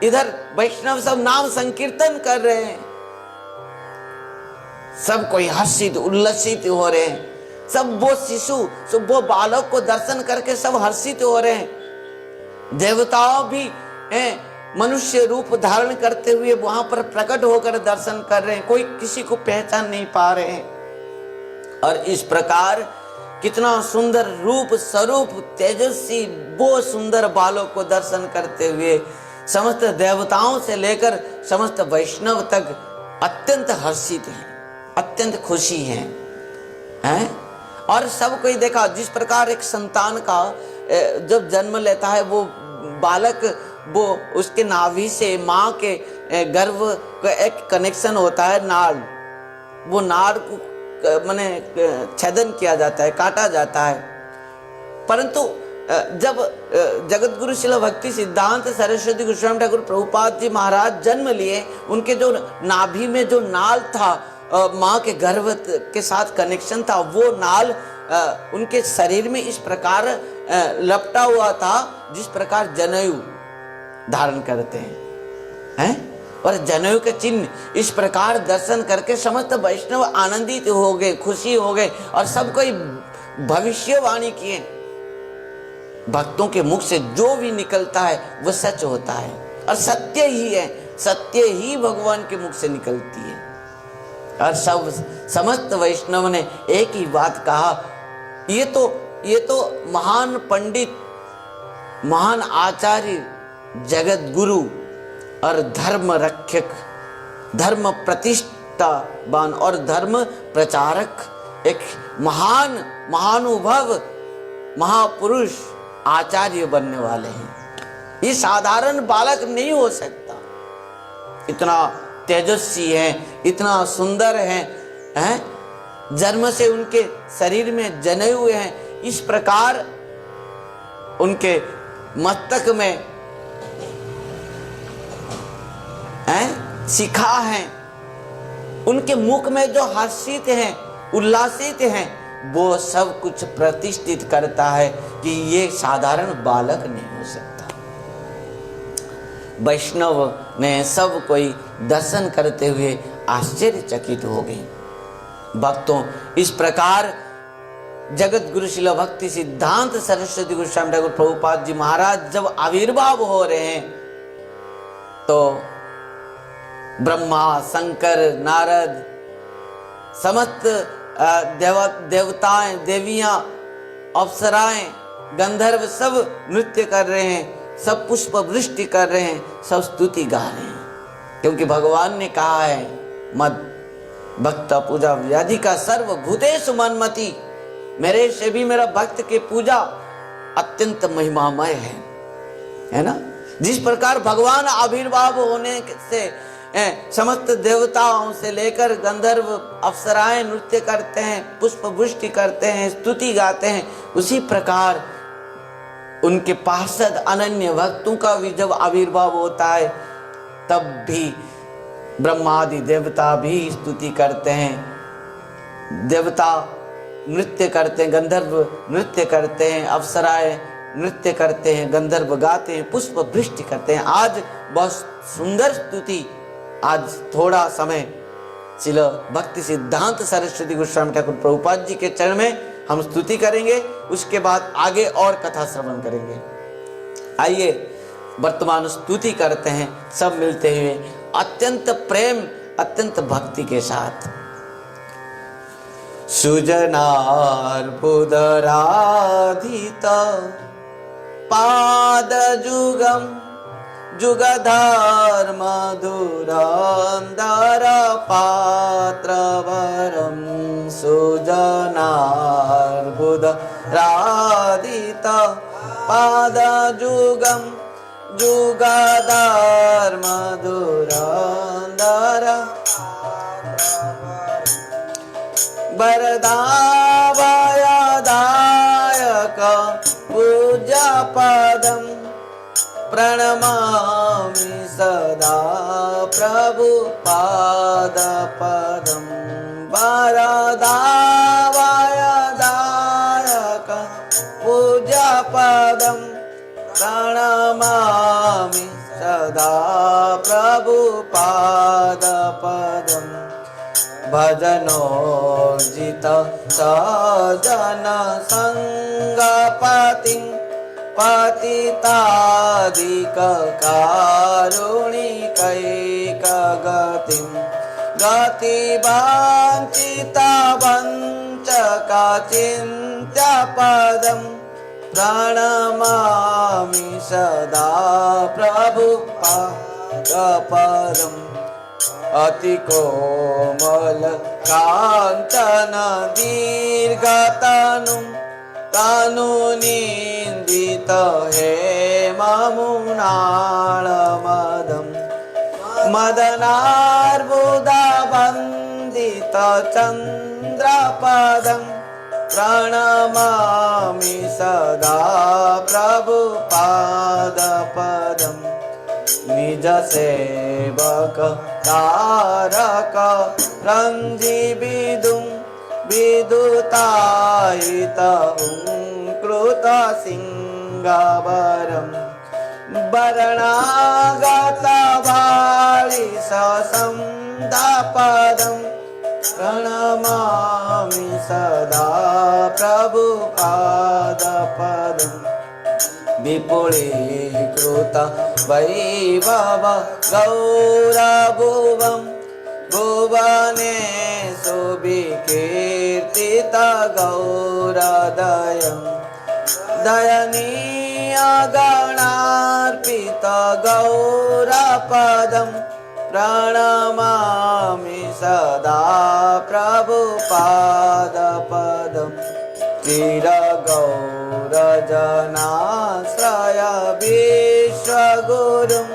इधर वैष्णव सब नाम संकीर्तन कर रहे हैं, सब कोई हर्षित उल्लसित हो रहे हैं। सब वो शिशु, सब वो बालक को दर्शन करके सब हर्षित हो रहे हैं। देवताओं भी मनुष्य रूप धारण करते हुए वहां पर प्रकट होकर दर्शन कर रहे हैं, कोई किसी को पहचान नहीं पा रहे हैं। और इस प्रकार कितना सुंदर रूप स्वरूप तेजस्वी वो सुंदर बालों को दर्शन करते हुए समस्त देवताओं से लेकर समस्त वैष्णव तक अत्यंत हर्षित हैं, अत्यंत खुशी हैं। और सब कोई देखा जिस प्रकार एक संतान का जब जन्म लेता है वो बालक, वो उसके नाभि से माँ के गर्भ का एक कनेक्शन होता है, नाड़, वो नाड़ को माने छेदन किया जाता है, काटा जाता है। परंतु जब जगत गुरु श्रील भक्ति सिद्धांत सरस्वती गोस्वामी ठाकुर प्रभुपाद जी महाराज जन्म लिए, उनके जो नाभि में जो नाल था, माँ के गर्भ के साथ कनेक्शन था, वो नाल उनके शरीर में इस प्रकार लपटा हुआ था जिस प्रकार जनेऊ धारण करते हैं। और जनेऊ के चिन्ह इस प्रकार दर्शन करके समस्त वैष्णव आनंदित हो गए, खुशी हो गए, और सब कोई भविष्यवाणी किए। भक्तों के मुख से जो भी निकलता है वो सच होता है, और सत्य ही है, सत्य ही भगवान के मुख से निकलती है। और सब समस्त वैष्णव ने एक ही बात कहा, ये तो महान पंडित, महान आचार्य, जगत गुरु और धर्म रक्षक, धर्म प्रतिष्ठावान और धर्म प्रचारक, एक महान महानुभव महापुरुष आचार्य बनने वाले हैं। ये साधारण बालक नहीं हो सकता। इतना तेजस्वी है, इतना सुंदर है, जन्म से उनके शरीर में जने हुए हैं, इस प्रकार उनके मस्तक में शिखा है, उनके मुख में जो हर्षित हैं, उल्लासित हैं, वो सब कुछ प्रतिष्ठित करता है कि ये साधारण बालक नहीं हो सकता। वैष्णव ने सब कोई दर्शन करते हुए आश्चर्यचकित हो गए। भक्तों, इस प्रकार जगत गुरु शिल भक्ति सिद्धांत सरस्वती गोस्वामी ठाकुर प्रभुपाद जी महाराज जब आविर्भाव हो रहे हैं तो ब्रह्मा, शंकर, नारद, समस्त देवताएं, देवियां, अप्सराएं, गंधर्व सब नृत्य कर रहे हैं, सब पुष्प वृष्टि कर रहे हैं, सब स्तुति गा रहे हैं, क्योंकि भगवान ने कहा है मद भक्त पूजा व्याधि का सर्वभूतेषु मन्मति, मेरे से भी मेरा भक्त की पूजा अत्यंत महिमामय है ना। जिस प्रकार भगवान आविर्भाव होने से समस्त देवताओं से लेकर गंधर्व अप्सराएं नृत्य करते हैं, पुष्प वृष्टि करते हैं, स्तुति गाते हैं, उसी प्रकार उनके पार्षद अनन्य भक्तों का भी जब आविर्भाव होता है तब भी ब्रह्मादि देवता भी स्तुति करते हैं, देवता नृत्य करते हैं, गंधर्व नृत्य करते हैं, अप्सराएं नृत्य करते हैं, गंधर्व गाते हैं, पुष्प वृष्टि करते हैं। आज बहुत सुंदर स्तुति, आज थोड़ा समय शिल भक्ति सिद्धांत सरस्वती गोस्वामी ठाकुर प्रभुपाद जी के चरण में हम स्तुति करेंगे, उसके बाद आगे और कथा श्रवण करेंगे। आइए वर्तमान स्तुति करते हैं सब मिलते हुए अत्यंत प्रेम, अत्यंत भक्ति के साथ। सुजनार्बुदराधित पादजुगम जुगधर्म धुरंधर पात्रवरम, सुजनार्बुदराधित पादजुगम जुगधर्म धुरंधर वरदाभयदायक पूज्यपदं प्रणमामि सदा प्रभुपादपदं। वरदाभयदायक पूज्यपदं प्रणमामि सदा प्रभुपादपदम्। भजनोर्जित सजन संगपतिं पतितादिक कारुणिकैकगतिं, गतिवाञ्छिता वञ्चका चिन्त्यपदं प्रणमामि सदा प्रभुपादपदम्। अति कोमल कांचन दीर्घतनुं तनुनिन्दित हेममुनालमदं, मदनार्बुदवन्दित चन्द्रपदं प्रणमामि सदा प्रभुपादपदम्। निज सेवक तारक रंजीविदुं विदुतायित कृत सिंगावरं, वरणागत वाली ससंदपदं प्रणमामि सदा प्रभुपादपदम्। विपुलीकृत वैभव गौरभुवं भुवनेषु विकीर्तिता गौरदयम् दयनीयगणार्पित गौरपदम् प्रणमामि सदा प्रभुपादपदम् चिरगौरजनाश्रय विश्वगुरुं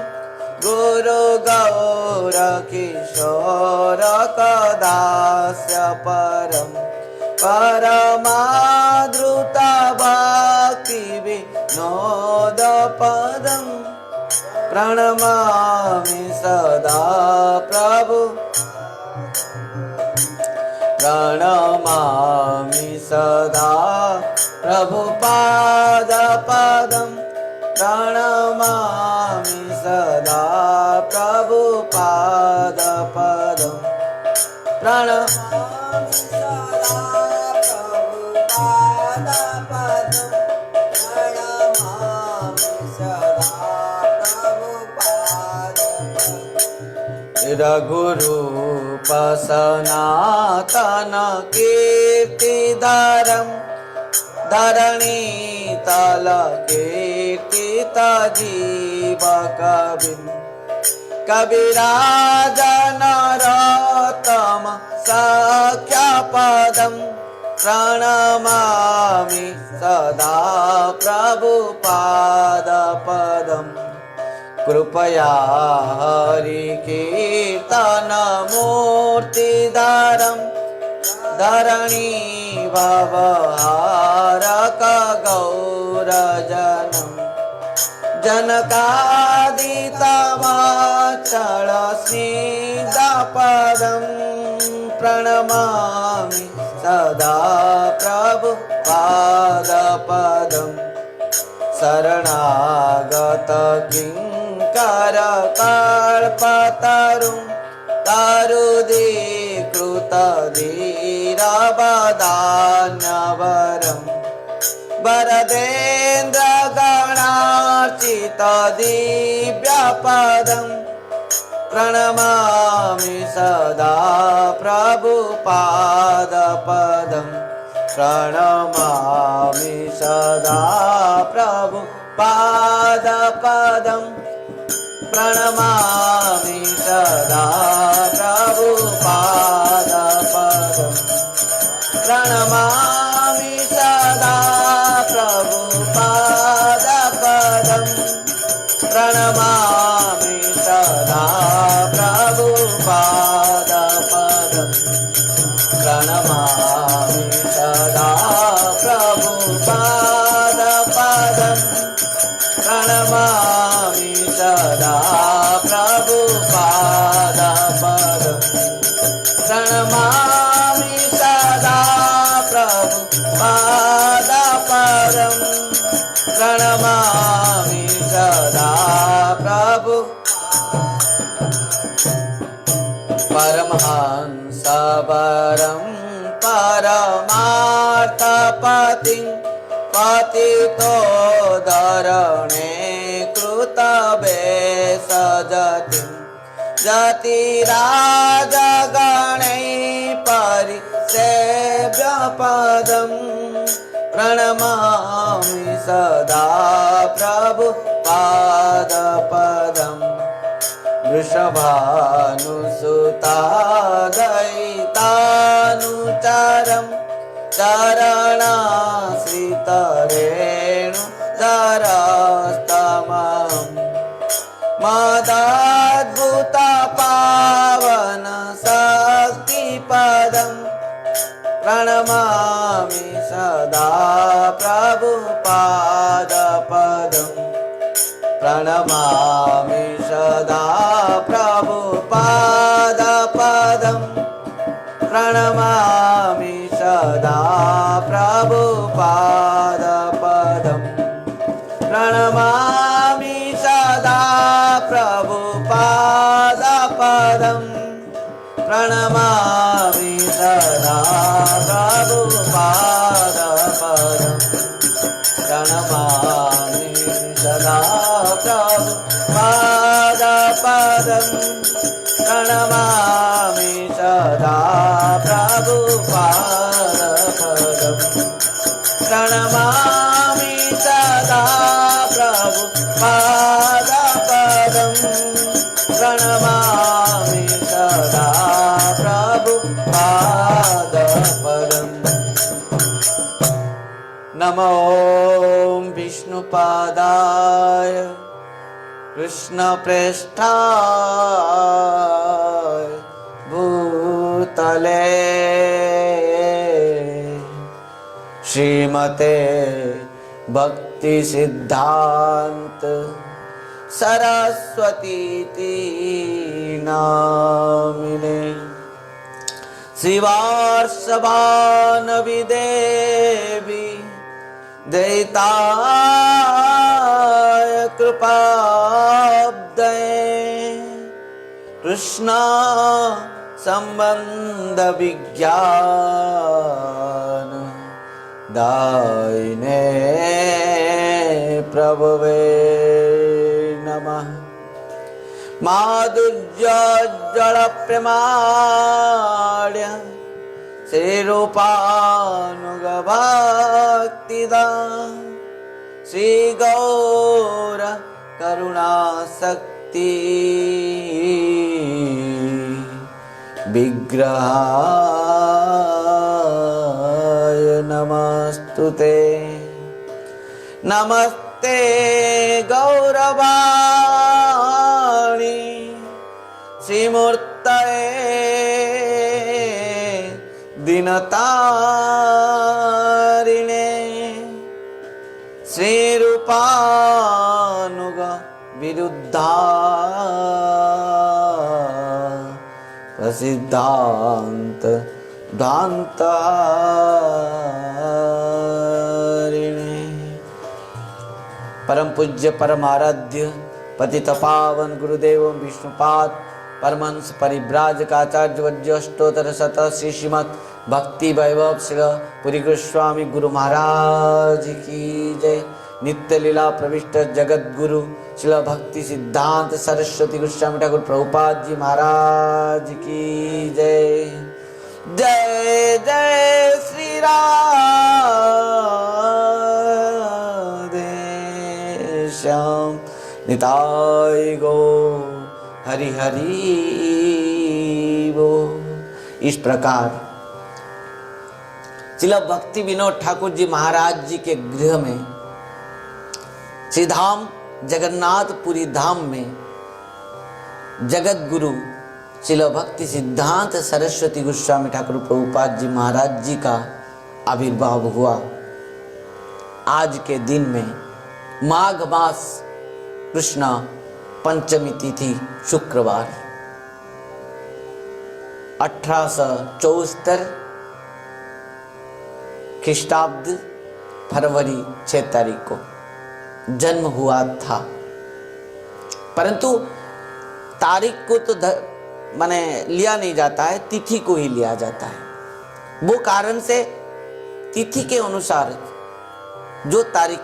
गुरुगौरकिशोरकदास्य परं परमाद्रुतभक्तिविनोदपदम् प्रणमामि सदा प्रभु प्रणमामि सदा प्रभुपादपदं प्रणमामि सदा प्रभुपादपदं प्रणमामि सदा प्रभुपादपदं प्रणमामि सदा रघुरूप सनातन कीर्तिधरं धरणीतल कीर्तित जीव कविं कविराज नरोत्तम सख्यपदं प्रणमामि सदा प्रभुपादपदम् कृपया हरिकीर्तनमूर्तिधरं धरणी भवहारक गौरजनं जनकादितवाचल स्निग्धपदं प्रणमामि सदा प्रभुपादपदं शरणागत किङ्करकल्पतरुं तरुदीकृतधीरवदान्यवरं वरदेन्द्रगणार्चित दिव्यपदं प्रणमामि सदा प्रभुपादपदं प्रणमामि सदा प्रभुपादपदं प्रणमामि सदा प्रभुपादपदं प्रणमामि सदा प्रभुपादपदं प्रणमामि सदा प्रभुपादपदं प्रणमामि सदा प्रभुपादपदं प्रणमामि सदा प्रभुपादपदं प्रणमामि सदा प्रभुपादपदं प्रणमामि सदा प्रभु परमहंसवरं परमार्थपतिं पतितोद्धरणे कृतवेषजतिं जतिराजगणैः परिसेव्यपदं प्रणमामि सदा प्रभुपादपदम् वृषभानुसुतादयितानुचरं चरणाश्रितरेणुधरस्तमं मदद्भुतपावनशक्तिपदं प्रणमामि सदा प्रभुपादपदं प्रणमामि सदा प्रभुपादपदं प्रणमामि सदा प्रभुपादपदं प्रणमामि सदा प्रभुपादपदं प्रणमामि सदा प्रभुपादपदं प्रणमामि सदा प्रभुपादपदं प्रणमामि सदा प्रभुपादपदम् प्रणमामि सदा प्रभुपादपदम् प्रणमामि सदा प्रभुपादपदम् नमो विष्णुपादाय कृष्णप्रेष्ठाय भूतले श्रीमते भक्ति सिद्धांत सरस्वती नामिने श्रीवात्सवानवि देवी दैताय कृपाब्दये कृष्णा संबंध विज्ञान दायिने प्रभवे नमः। माधुर्योज्ज्वल प्रेमाढ्य श्रीरूपानुगभक्तिदा श्री गौर करुणाशक्ति विग्रहाय नमस्तुते। नमस्ते गौरवाणी श्रीमूर्तये दीनतारिणे श्रीरूपानुग विरुद्धा प्रसिद्धांत दांतारिणे। परम पूज्य परम आराध्य पतित पावन गुरुदेव विष्णुपाद परमहंस परिव्राजकाचार्य वज्र अष्टोत्तर शत श्री श्रीमद भक्ति वैभव श्री पुरी गोस्वामी गुरु महाराज की जय। नित्य लीला प्रविष्ट जगत गुरु श्री भक्ति सिद्धांत सरस्वती गोस्वामी ठाकुर प्रभुपाद जी महाराज की जय। जय जय श्री राधे श्याम निताय गो हरि हरि वो। इस प्रकार श्रील भक्ति विनोद ठाकुर जी महाराज जी के गृह में श्रीधाम जगन्नाथपुरी धाम में जगत गुरु श्रील भक्ति सिद्धांत सरस्वती गोस्वामी ठाकुर प्रभुपाद जी महाराज जी का आविर्भाव हुआ। आज के दिन में माघ मास कृष्ण पंचमी तिथि शुक्रवार 1874 ख्रीष्टाब्द फरवरी 6 तारीख को जन्म हुआ था। परंतु तारीख को तो माने लिया नहीं जाता है, तिथि को ही लिया जाता है। वो कारण से तिथि के अनुसार जो तारीख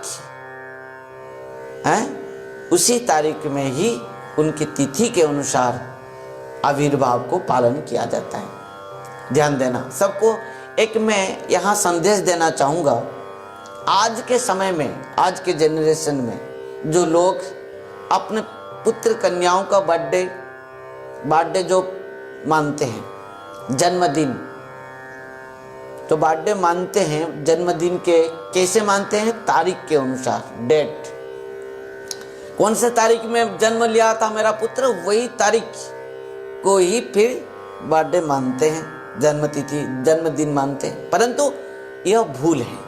है उसी तारीख में ही उनकी तिथि के अनुसार आविर्भाव को पालन किया जाता है। ध्यान देना सबको। एक मैं यहाँ संदेश देना चाहूँगा। आज के समय में, आज के जनरेशन में जो लोग अपने पुत्र कन्याओं का बर्थडे जो मानते हैं, जन्मदिन, तो बर्थडे मानते हैं, जन्मदिन के कैसे मानते हैं? तारीख के अनुसार, डेट। कौन से तारीख में जन्म लिया था मेरा पुत्र, वही तारीख को ही फिर बर्थडे मानते हैं, जन्मतिथि, जन्मदिन मानते हैं। परंतु यह भूल है,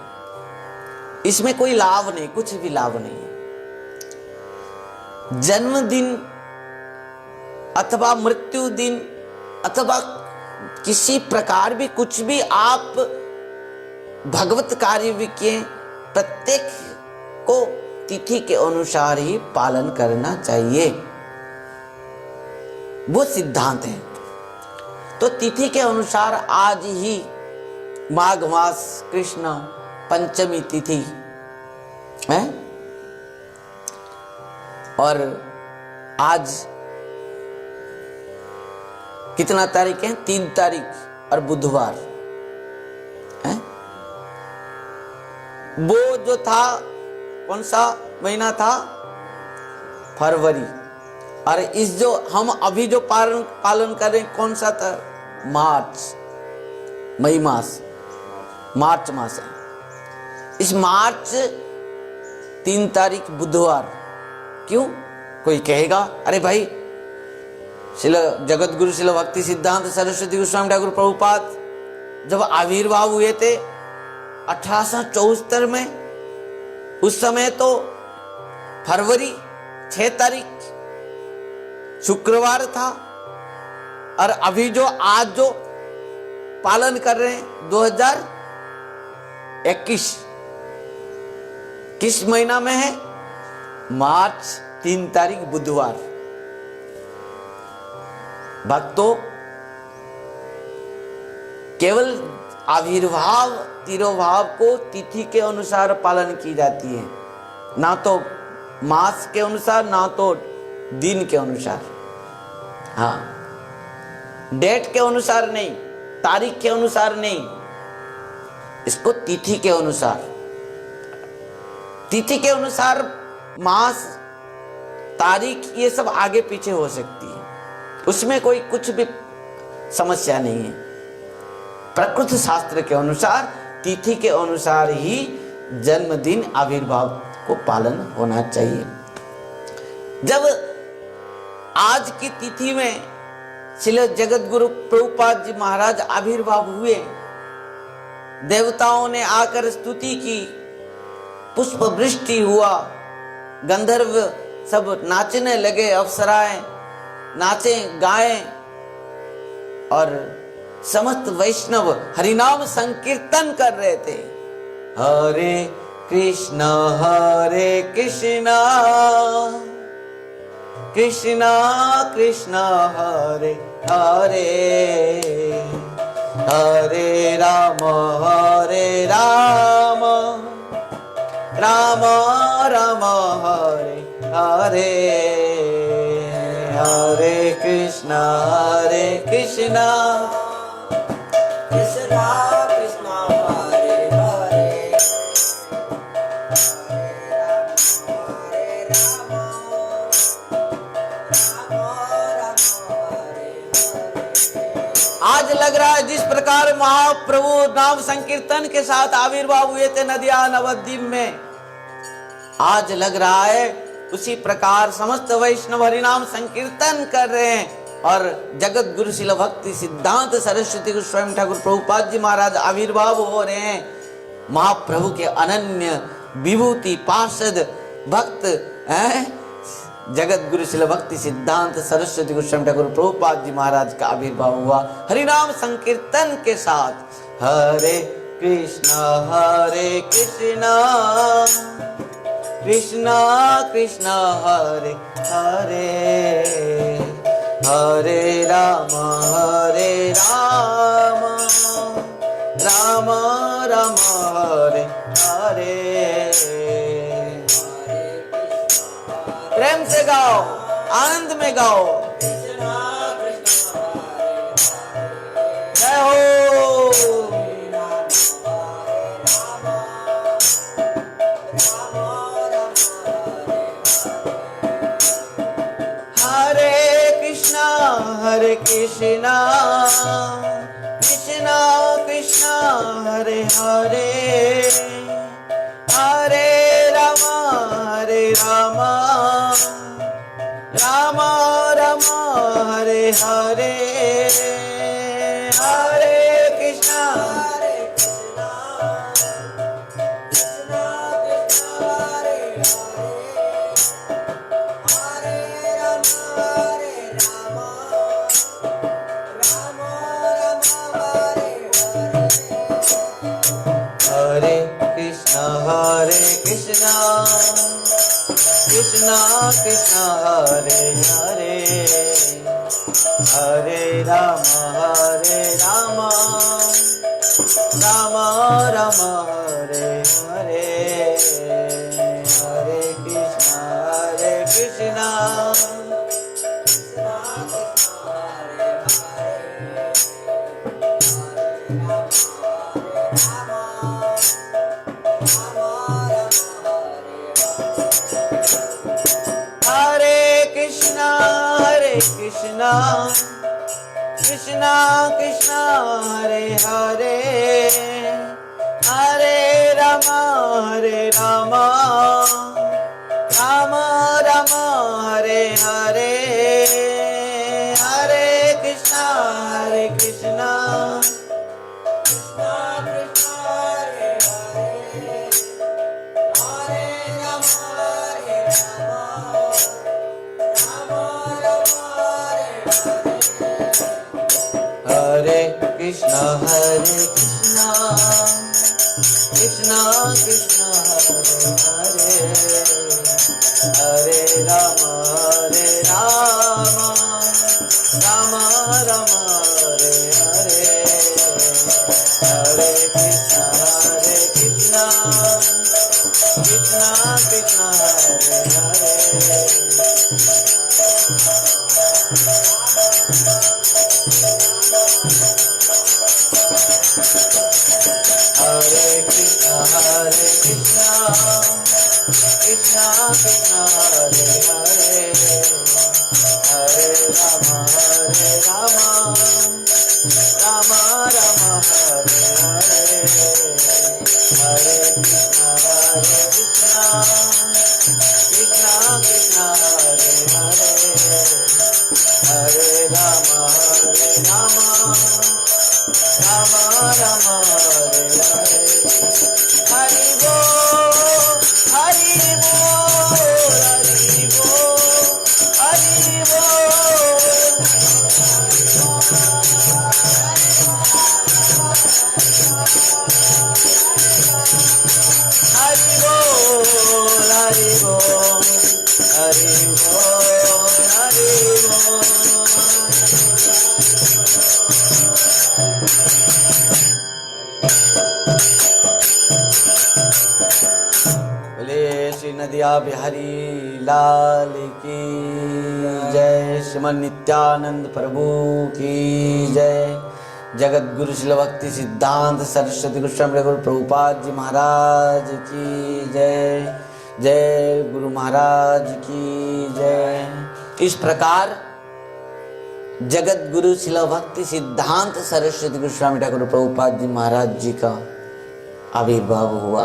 इसमें कोई लाभ नहीं, कुछ भी लाभ नहीं है। जन्मदिन अथवा मृत्यु दिन अथवा किसी प्रकार भी कुछ भी आप भगवत कार्य के प्रत्येक को तिथि के अनुसार ही पालन करना चाहिए, वो सिद्धांत है। तो तिथि के अनुसार आज ही माघ मास कृष्ण पंचमी तिथि है और आज कितना तारीख है? 3 तारीख और बुधवार है। वो जो था कौन सा महीना था? फरवरी। और इस जो हम अभी जो पालन कर रहे हैं कौन सा था? मार्च, मई मास, मार्च मास है। इस मार्च 3 तारीख बुधवार क्यों? कोई कहेगा अरे भाई शिल जगत गुरु शिल भक्ति सिद्धांत सरस्वती गोस्वामी ठाकुर प्रभुपाद जब आविर्भाव हुए थे 1874 में, उस समय तो फरवरी 6 तारीख शुक्रवार था। और अभी जो आज जो पालन कर रहे हैं 2021 किस महीना में है? मार्च 3 तारीख बुधवार। भक्तों, केवल आविर्भाव तिरोभाव को तिथि के अनुसार पालन की जाती है, ना तो मास के अनुसार, ना तो दिन के अनुसार। हाँ, डेट के अनुसार नहीं, तारीख के अनुसार नहीं, इसको तिथि के अनुसार। तिथि के अनुसार मास, तारीख ये सब आगे पीछे हो सकती है, उसमें कोई कुछ भी समस्या नहीं है। प्रकृति शास्त्र के अनुसार तिथि के अनुसार ही जन्मदिन आविर्भाव को पालन होना चाहिए। जब आज की तिथि में श्री जगत गुरु प्रभुपाद जी महाराज आविर्भाव हुए, देवताओं ने आकर स्तुति की, पुष्प वृष्टि हुआ, गंधर्व सब नाचने लगे, अप्सराएं नाचे गाएं, और समस्त वैष्णव हरिनाम संकीर्तन कर रहे थे। हरे कृष्णा कृष्णा कृष्णा हरे हरे, हरे राम राम राम हरे हरे, हरे कृष्णा कृष्णा कृष्णा हरे हरे, हरे राम आज लग रहा है जिस प्रकार महाप्रभु नाम संकीर्तन के साथ आविर्भाव हुए थे नदिया नवद्वीप में, आज लग रहा है उसी प्रकार समस्त वैष्णव हरिनाम संकीर्तन कर रहे हैं। और जगत गुरु शिल भक्ति सिद्धांत सरस्वती गोस्वामी ठाकुर प्रभुपाद जी महाराज आविर्भाव हो रहे हैं। महाप्रभु के अनन्य विभूति पार्षद भक्त हैं, जगत गुरु शिल भक्ति सिद्धांत सरस्वती गोस्वामी ठाकुर प्रभुपाद जी महाराज का आविर्भाव हुआ हरिनाम संकीर्तन के साथ। हरे कृष्णा कृष्णा कृष्णा हरे हरे, हरे राम राम राम हरे हरे। प्रेम से गाओ, आनंद में गाओ, जय हो। हरे कृष्णा कृष्णा कृष्णा हरे हरे, हरे राम राम राम हरे हरे, हरे कृष्णा कृष्णा कृष्णा हरे हरे, हरे राम हरे कृष्णा कृष्णा कृष्णा हरे हरे, हरे राम राम राम हरे हरे, हरे कृष्णा कृष्णा कृष्णा हरे हरे। कृष्णा कृष्णा कृष्णा हरे हरे हरे राम राम राम हरे हरे हरे कृष्णा कृष्णा कृष्णा हरे हरे हरे राम राम राम हरे कृष्णा कृष्णा कृष्णा हरे हरे राम राम राम हरे हरे हरे कृष्णा कृष्णा कृष्णा हरे हरे हरे कृष्णा कृष्णा कृष्णा हरे हरे हरे राम राम राम हरे हरे हरे कृष्णा कृष्णा कृष्णा हरे हरे हरे राम राम राम हरे हरे हरि बोल हरि बोल हरि बोल हरि बोल हरि बोल हरि बोल हरि बोल हरि बोल बोले श्री नदिया बिहारी लाल की जय। श्रीमन नित्यानंद प्रभु की जय। जगत गुरु शिल भक्ति सिद्धांत सरस्वती गोस्वामी गुरु प्रभुपाद जी महाराज की जय। जय गुरु महाराज की जय। इस प्रकार जगत गुरु शिल भक्ति सिद्धांत सरस्वती गोस्वामी ठाकुर प्रभुपाद जी महाराज जी का आविर्भाव हुआ।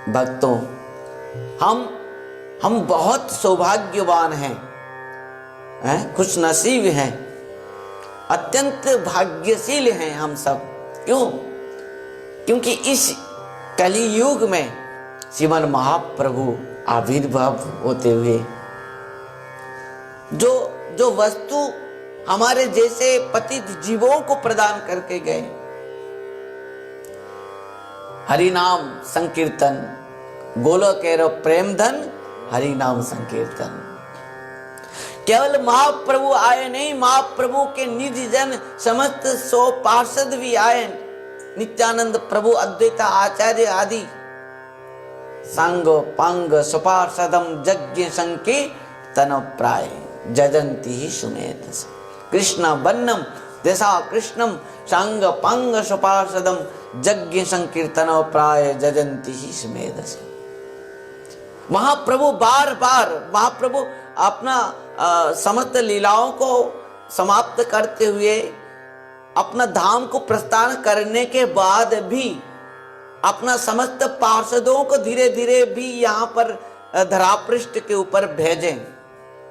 भक्तों, हम बहुत सौभाग्यवान हैं, खुश नसीब हैं, अत्यंत भाग्यशील हैं हम सब। क्यों? क्योंकि इस कलियुग में श्रीमन महाप्रभु आविर्भाव होते हुए जो वस्तु हमारे जैसे पतित जीवों को प्रदान करके गए, हरि नाम संकीर्तन, गोलोक केरो प्रेम धन, हरि नाम संकीर्तन। केवल महाप्रभु आए नहीं, महाप्रभु के निधि जन समस्त 100 पार्षद भी आए। नित्यानंद प्रभु, अद्वैत आचार्य आदि संग पंग सुपार्षदम यज्ञ संकीर्तन प्राय जजंती ही सुमेध। कृष्ण बन्नम दशा कृष्णम संग पंग सुपार्षदम यज्ञ संकीर्तन प्राय जजंती ही सुमेध। महाप्रभु बार बार महाप्रभु अपना समस्त लीलाओं को समाप्त करते हुए अपना धाम को प्रस्थान करने के बाद भी अपना समस्त पार्षदों को धीरे धीरे भी यहाँ पर धरापृष्ठ के ऊपर भेजें।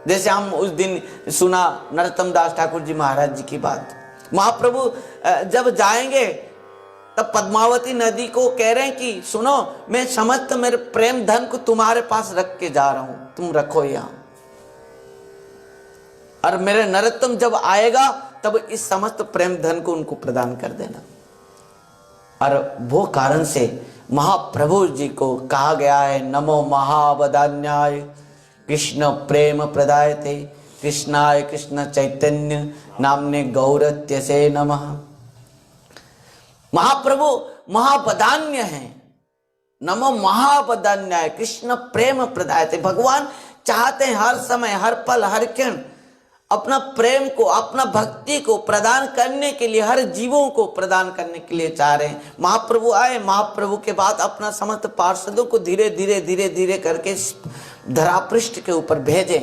जैसे हम उस दिन सुना नरोत्तम दास ठाकुर जी महाराज जी की बात। महाप्रभु जब जाएंगे तब पद्मावती नदी को कह रहे हैं कि सुनो, मैं समस्त मेरे प्रेम धन को तुम्हारे पास रख के जा रहा हूं, तुम रखो यहाँ। और मेरे नरोत्तम जब आएगा तब इस समस्त प्रेम धन को उनको प्रदान कर देना। और वो कारण से महाप्रभु जी को कहा गया है, नमो महावदान्याय कृष्ण प्रेम प्रदायते कृष्णाय कृष्ण चैतन्य नामने गौरत्य से नमः। महाप्रभु महावदान्य है, नमो महावदान्याय कृष्ण प्रेम प्रदायते। भगवान चाहते हैं हर समय हर पल हर क्षण अपना प्रेम को, अपना भक्ति को प्रदान करने के लिए, हर जीवों को प्रदान करने के लिए चाह रहे हैं। महाप्रभु आए, महाप्रभु के बाद अपना समस्त पार्षदों को धीरे धीरे धीरे धीरे करके धरापृष्ठ के ऊपर भेजें।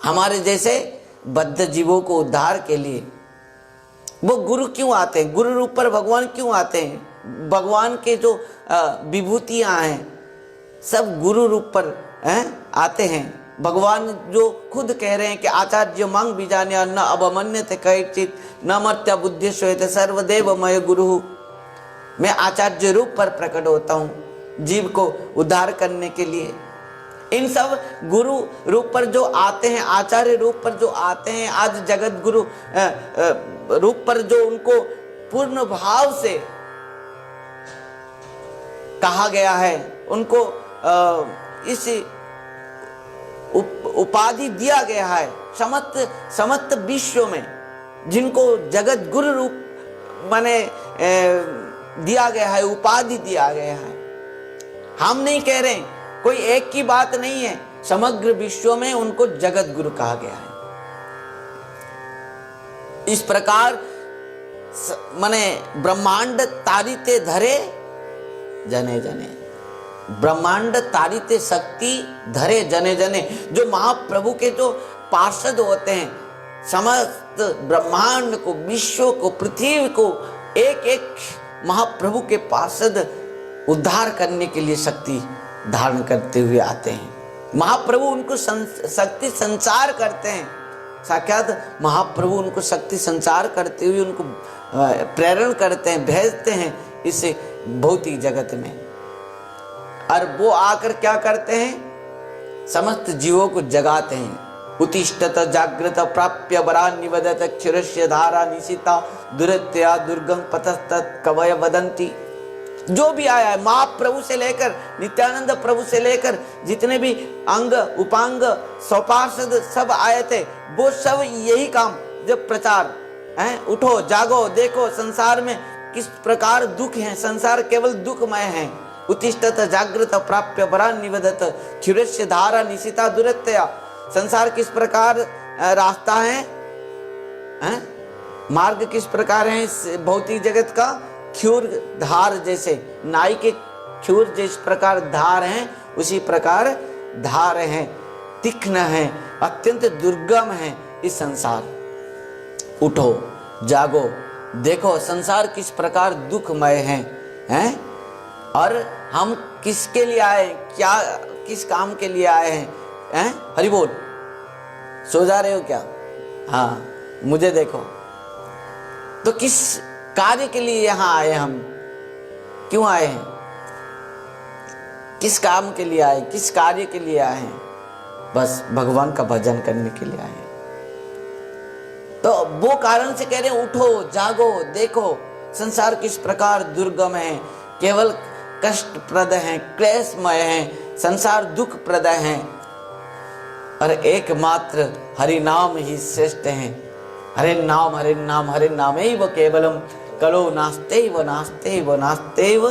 हमारे जैसे बद्ध जीवों को उद्धार के लिए वो गुरु क्यों आते हैं, गुरु रूप पर भगवान क्यों आते हैं। भगवान के जो विभूतियाँ हैं सब गुरु रूप पर आते हैं। भगवान जो खुद कह रहे हैं कि आचार्य मंग बीजान्य न अवमन्य थे कैचित न मर्त्य बुद्धि श्वेत सर्वदेव मय गुरु। मैं आचार्य रूप पर प्रकट होता हूँ जीव को उद्धार करने के लिए। इन सब गुरु रूप पर जो आते हैं, आचार्य रूप पर जो आते हैं, आज जगत गुरु रूप पर जो उनको पूर्ण भाव से कहा गया है, उनको इस उपाधि दिया गया है। समस्त विश्व में जिनको जगत गुरु रूप माने दिया गया है, उपाधि दिया गया है। हम नहीं कह रहे, कोई एक की बात नहीं है, समग्र विश्व में उनको जगत गुरु कहा गया है। इस प्रकार माने ब्रह्मांड तारिते धरे जने जने, ब्रह्मांड तारिते शक्ति धरे जने जने। जो महाप्रभु के जो पार्षद होते हैं, समस्त ब्रह्मांड को, विश्व को, पृथ्वी को एक एक महाप्रभु के पार्षद उद्धार करने के लिए शक्ति धारण करते हुए आते हैं। महाप्रभु उनको शक्ति संचार करते हैं, साक्षात महाप्रभु उनको शक्ति संचार करते हुए उनको प्रेरण करते हैं, भेजते हैं इस भौतिक जगत में। और वो आकर क्या करते हैं, समस्त जीवों को जगाते हैं। उत्तिष्ठत जागृत प्राप्य वरान् निवदत क्षीरस्य धारा निशिता दुरत्या दुर्गम पतस्तत् कवय वदन्ति। जो भी आया है महाप्रभु से लेकर नित्यानंद प्रभु से लेकर जितने भी अंग उपांग सौपार्षद सब आए थे, वो सब यही काम जब प्रचार है, उठो जागो देखो संसार में किस प्रकार दुख है, संसार केवल दुखमय है। उत्तिष्ठत जागृत प्राप्य वरान् निवदत क्षीरस्य धारा निशिता दुरत्या। संसार किस प्रकार रास्ता है, मार्ग किस प्रकार है इस भौतिक जगत का, क्षुर धार जैसे, नाई के क्षुर जिस प्रकार धार हैं उसी प्रकार धार हैं, तीक्ष्ण है, अत्यंत दुर्गम है इस संसार। उठो जागो देखो संसार किस प्रकार दुखमय है, और हम किसके लिए आए, क्या किस काम के लिए आए हैं, हरि बोल। सो जा रहे हो क्या? हाँ, मुझे देखो। तो किस कार्य के लिए यहाँ आए हम, क्यों आए हैं, किस काम के लिए आए, किस कार्य के लिए आए हैं? बस भगवान का भजन करने के लिए आए हैं। तो वो कारण से कह रहे हैं उठो जागो देखो संसार किस प्रकार दुर्गम है, केवल कष्टप्रद है, क्लेशमय है, संसार दुखप्रद है, और एकमात्र हरि नाम ही श्रेष्ठ है। हरे नाम हरे नाम हरे नामैव केवलम कलो नास्तेव नास्तेव नास्तेव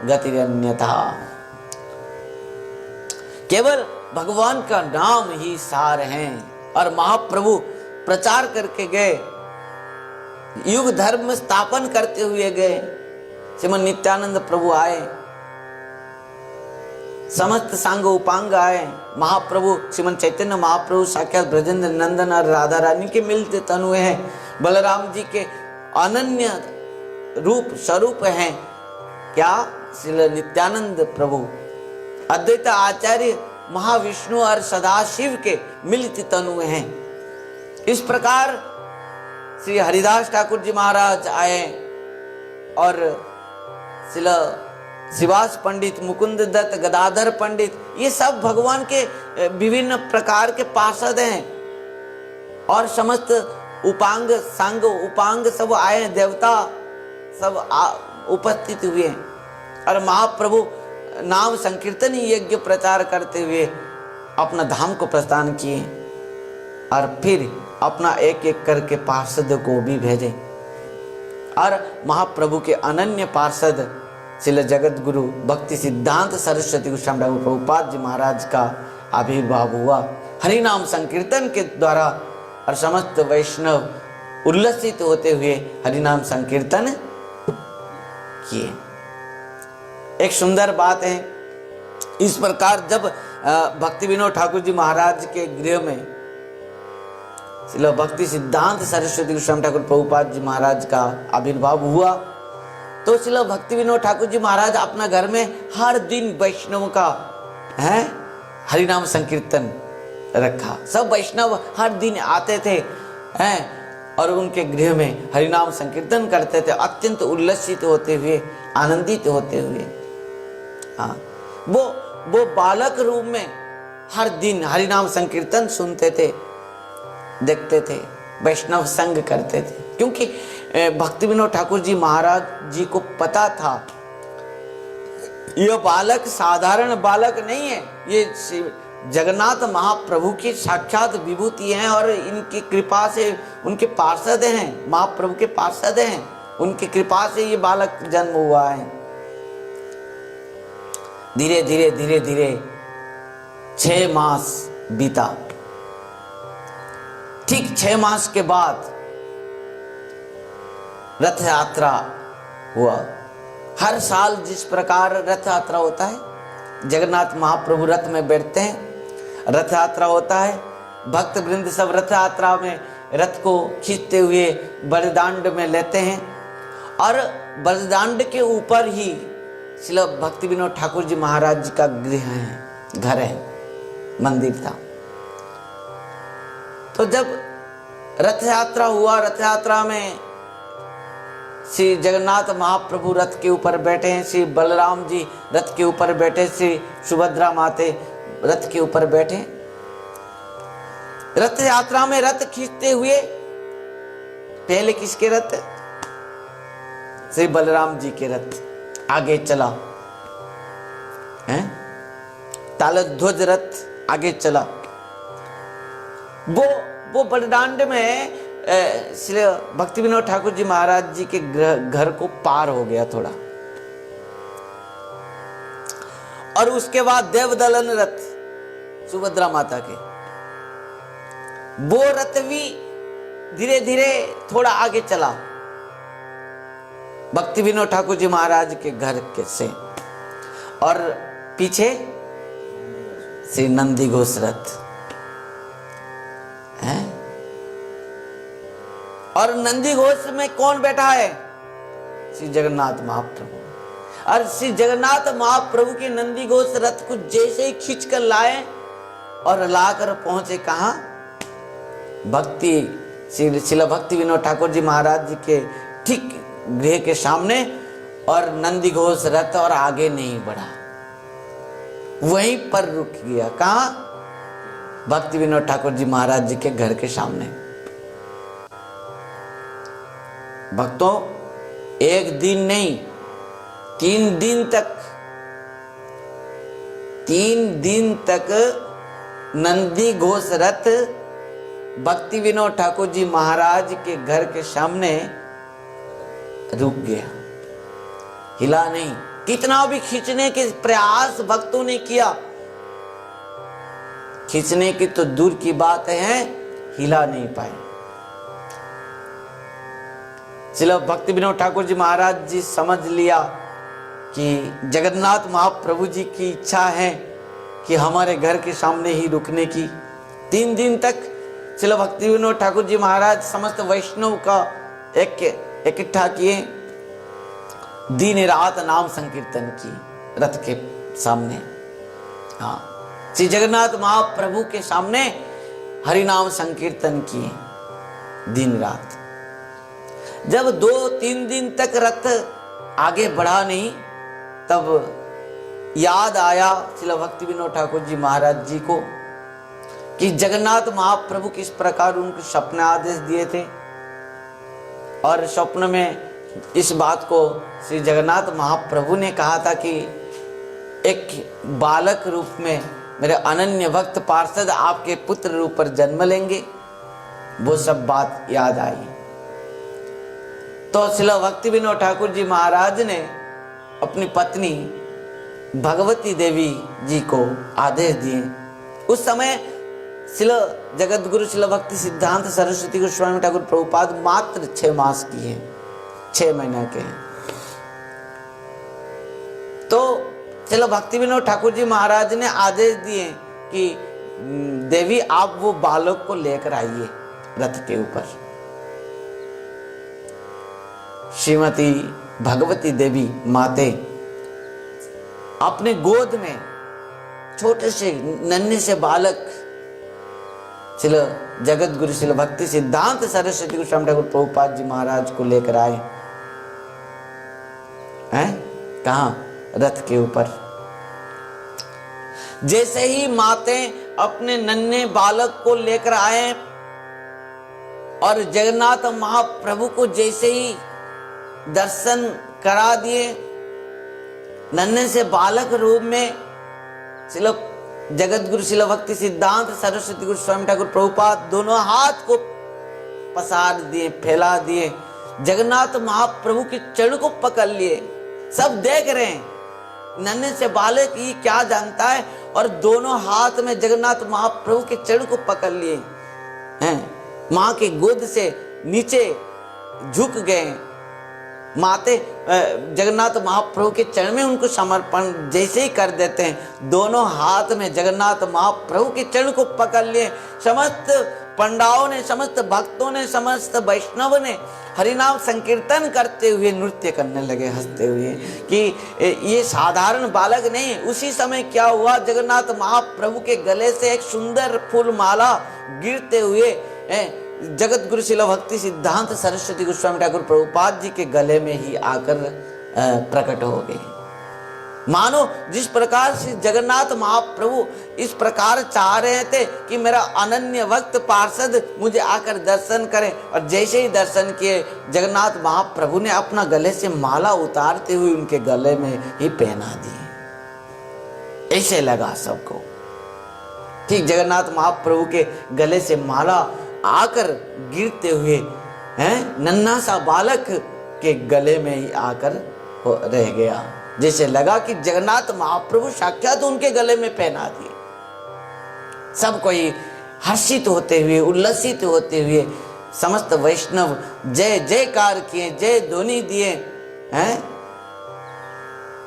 गतिरन्यथा। केवल भगवान का नाम ही सार है। और महाप्रभु प्रचार करके गए, युग धर्म स्थापन करते हुए गए। श्रीमन नित्यानंद प्रभु आए, समस्त सांग उपांग आए, महाप्रभु श्रीमन चैतन्य महाप्रभु साक्षात ब्रजेंद्र नंदन और राधा रानी के मिलते तनु हैं, बलराम जी के अनन्य रूप स्वरूप हैं। क्या? श्री नित्यानंद प्रभु अद्वैत आचार्य महाविष्णु और सदाशिव के मिलित तनु हैं। इस प्रकार श्री हरिदास ठाकुर जी महाराज आए और श्री श्रीवास पंडित, मुकुंद दत्त, गदाधर पंडित, ये सब भगवान के विभिन्न प्रकार के पार्षद हैं। और समस्त उपांग सांग उपांग सब आए हैं, देवता सब उपस्थित हुए हैं। और महाप्रभु नाम संकीर्तन यज्ञ प्रचार करते हुए अपना धाम को प्रस्थान किए, और फिर अपना एक एक करके पार्षद को भी भेजे। और महाप्रभु के अनन्य पार्षद श्रील जगत गुरु भक्ति सिद्धांत सरस्वती गोस्वामी ठाकुर प्रभुपाद जी महाराज का आविर्भाव हुआ हरि नाम संकीर्तन के द्वारा। और समस्त वैष्णव उल्लसित होते हुए हरि नाम संकीर्तन किए। एक सुंदर बात है, इस प्रकार जब भक्ति विनोद ठाकुर जी महाराज के गृह में श्रील भक्ति सिद्धांत सरस्वती गोस्वामी ठाकुर प्रभुपाद जी महाराज का आविर्भाव हुआ, तो श्रील भक्ति विनोद ठाकुर जी महाराज अपना घर में हर दिन वैष्णव का है हरिनाम संकीर्तन रखा। सब वैष्णव हर दिन आते थे हैं और उनके गृह में हरिनाम संकीर्तन करते थे, अत्यंत उल्लसित होते हुए, आनंदित होते हुए। हाँ, वो बालक रूप में हर दिन हरिनाम संकीर्तन सुनते थे, देखते थे, वैष्णव संग करते थे, क्योंकि भक्ति विनोद ठाकुर जी महाराज जी को पता था यह बालक साधारण बालक नहीं है, ये जगन्नाथ महाप्रभु की साक्षात विभूति हैं और इनकी कृपा से उनके पार्षद हैं, महाप्रभु के पार्षद हैं, उनकी कृपा से ये बालक जन्म हुआ है। धीरे धीरे धीरे धीरे 6 मास बीता। ठीक 6 मास के बाद रथ यात्रा हुआ। हर साल जिस प्रकार रथ यात्रा होता है, जगन्नाथ महाप्रभु रथ में बैठते हैं, रथ यात्रा होता है, भक्त वृंद सब रथ यात्रा में रथ को खींचते हुए बलिदांड में लेते हैं और बलिदांड के ऊपर ही श्रील भक्ति विनोद ठाकुर जी महाराज जी का गृह है, घर है, मंदिर था। तो जब रथ यात्रा हुआ, रथ यात्रा में श्री जगन्नाथ महाप्रभु रथ के ऊपर बैठे हैं, श्री बलराम जी रथ के ऊपर बैठे, श्री सुभद्रा माते रथ के ऊपर बैठे। रथ यात्रा में रथ खींचते हुए पहले किसके रथ? श्री बलराम जी के रथ आगे चला है, तालध्वज रथ आगे चला। वो बलिदांड में श्री भक्ति विनोद ठाकुर जी महाराज जी के घर को पार हो गया थोड़ा, और उसके बाद देवदलन रथ सुभद्रा माता के, वो रथ भी धीरे धीरे थोड़ा आगे चला भक्ति विनोद ठाकुर जी महाराज के घर के से, और पीछे श्री नंदी घोष रथ है। और नंदी घोष में कौन बैठा है? श्री जगन्नाथ महाप्रभु। और श्री जगन्नाथ महाप्रभु के नंदी घोष रथ को जैसे ही खींच कर लाए और लाकर पहुंचे कहां? भक्ति श्री भक्ति विनोद ठाकुर जी महाराज जी के ठीक गृह के सामने, और नंदी घोष रथ और आगे नहीं बढ़ा, वहीं पर रुक गया। कहां? भक्ति विनोद ठाकुर जी महाराज जी के घर के सामने। भक्तों, एक दिन नहीं, 3 दिन तक नंदी घोष रथ भक्ति विनोद ठाकुर जी महाराज के घर के सामने रुक गया, हिला नहीं। कितना भी खींचने के प्रयास भक्तों ने किया, खींचने की तो दूर की बात है, हिला नहीं पाए। चलो, भक्ति विनोद ठाकुर जी महाराज जी समझ लिया कि जगन्नाथ महाप्रभु जी की इच्छा है कि हमारे घर के सामने ही रुकने की। 3 दिन तक चलो भक्ति विनोद ठाकुर जी महाराज समस्त वैष्णव का इकट्ठा किए, दिन रात नाम संकीर्तन की रथ के सामने। हाँ, श्री जगन्नाथ महाप्रभु के सामने हरिनाम संकीर्तन किए दिन रात। जब 2-3 दिन तक रथ आगे बढ़ा नहीं, तब याद आया श्री भक्ति विनोद ठाकुर जी महाराज जी को कि जगन्नाथ महाप्रभु किस प्रकार उनको स्वप्न आदेश दिए थे, और स्वप्न में इस बात को श्री जगन्नाथ महाप्रभु ने कहा था कि एक बालक रूप में मेरे अनन्य भक्त पार्षद आपके पुत्र रूप पर जन्म लेंगे। वो सब बात याद आई। तो श्री भक्ति विनोद ठाकुर जी महाराज ने अपनी पत्नी भगवती देवी जी को आदेश दिए। उस समय श्री जगत गुरु श्री भक्ति सिद्धांत सरस्वती गोस्वामी ठाकुर प्रभुपाद मात्र 6 मास की है, 6 महीने के हैं। तो चलो भक्ति विनोद ठाकुर जी महाराज ने आदेश दिए कि देवी आप वो बालक को लेकर आइए रथ के ऊपर। श्रीमती भगवती देवी माते अपने गोद में छोटे से नन्हे से बालक श्रील जगत गुरु श्रील भक्ति सिद्धांत सरस्वती गोस्वामी ठाकुर प्रभुपाद जी महाराज को लेकर आए हैं। कहां? रथ के ऊपर। जैसे ही माते अपने नन्हे बालक को लेकर आए और जगन्नाथ महाप्रभु को जैसे ही दर्शन करा दिए, नन्हे से बालक रूप में श्रील जगत गुरु श्रील भक्ति सिद्धांत सरस्वती गोस्वामी ठाकुर प्रभुपाद दोनों हाथ को पसार दिए, फैला दिए, जगन्नाथ महाप्रभु के चरण को पकड़ लिए। सब देख रहे हैं, नन्हे से बालक ये क्या जानता है, और दोनों हाथ में जगन्नाथ महाप्रभु के चरण को पकड़ लिए हैं। मां के गोद से नीचे झुक गए, माते जगन्नाथ महाप्रभु के चरण में उनको समर्पण जैसे ही कर देते हैं, दोनों हाथ में जगन्नाथ महाप्रभु के चरण को पकड़ लिए। समस्त पंडाओं ने, समस्त भक्तों ने, समस्त वैष्णव ने हरिनाम संकीर्तन करते हुए नृत्य करने लगे, हंसते हुए कि ये साधारण बालक नहीं। उसी समय क्या हुआ, जगन्नाथ महाप्रभु के गले से एक सुंदर फूल माला गिरते हुए जगत गुरु श्रील भक्ति सिद्धांत सरस्वती गोस्वामी ठाकुर प्रभुपाद जी के गले में ही आकर प्रकट हो गई। मानो जिस प्रकार से जगन्नाथ महाप्रभु इस प्रकार चाह रहे थे कि मेरा अनन्य भक्त पार्षद मुझे आकर दर्शन करें, और जैसे ही दर्शन किए जगन्नाथ महाप्रभु ने अपना गले से माला उतारते हुए उनके गले में ही पहना दी। ऐसे लगा सबको, ठीक जगन्नाथ महाप्रभु के गले से माला आकर गिरते हुए हैं, नन्हा सा बालक के गले में ही आकर रह गया। जैसे लगा कि जगन्नाथ महाप्रभु साक्षात उनके गले में पहना दिए। सब कोई हर्षित होते हुए, उल्लसित होते हुए, समस्त वैष्णव जय जयकार किए, जय ध्वनि दिए हैं।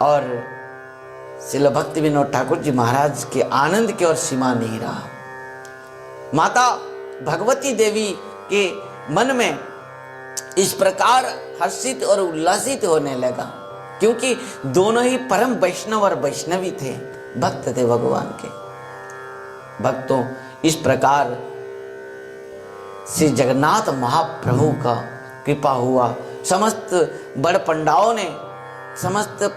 और श्रील भक्ति विनोद ठाकुर जी महाराज के आनंद की ओर सीमा नहीं रहा। माता भगवती देवी के मन में इस प्रकार हर्षित और उल्लासित होने लगा, क्योंकि दोनों ही परम वैष्णव और वैष्णवी थे, भक्त थे भगवान के। भक्तों, इस प्रकार श्री जगन्नाथ महाप्रभु का कृपा हुआ। समस्त बड़ पंडाओं ने, समस्त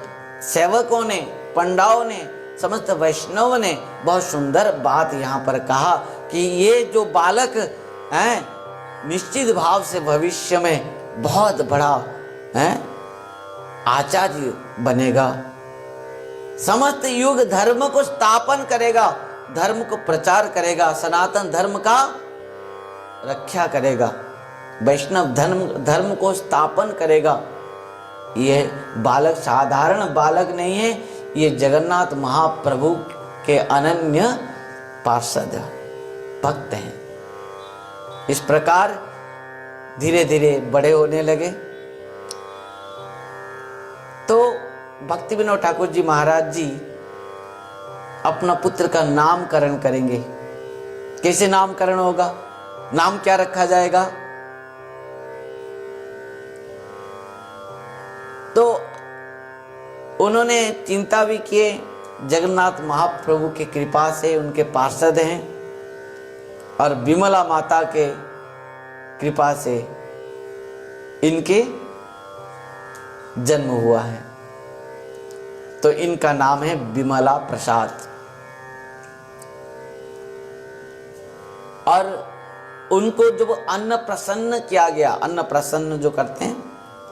सेवकों ने, पंडाओं ने, समस्त वैष्णव ने बहुत सुंदर बात यहाँ पर कहा कि ये जो बालक है निश्चित भाव से भविष्य में बहुत बड़ा है आचार्य बनेगा, समस्त युग धर्म को स्थापन करेगा, धर्म को प्रचार करेगा, सनातन धर्म का रक्षा करेगा, वैष्णव धर्म को स्थापन करेगा। ये बालक साधारण बालक नहीं है, ये जगन्नाथ महाप्रभु के अनन्य पार्षद भक्त हैं। इस प्रकार धीरे धीरे बड़े होने लगे। तो भक्ति विनोद ठाकुर जी महाराज जी अपना पुत्र का नामकरण करेंगे। कैसे नामकरण होगा, नाम क्या रखा जाएगा? तो उन्होंने चिंता भी किए, जगन्नाथ महाप्रभु की कृपा से उनके पार्षद हैं और विमला माता के कृपा से इनके जन्म हुआ है। तो इनका नाम है विमला प्रसाद। और उनको जब अन्न प्रसन्न किया गया, अन्न प्रसन्न जो करते हैं,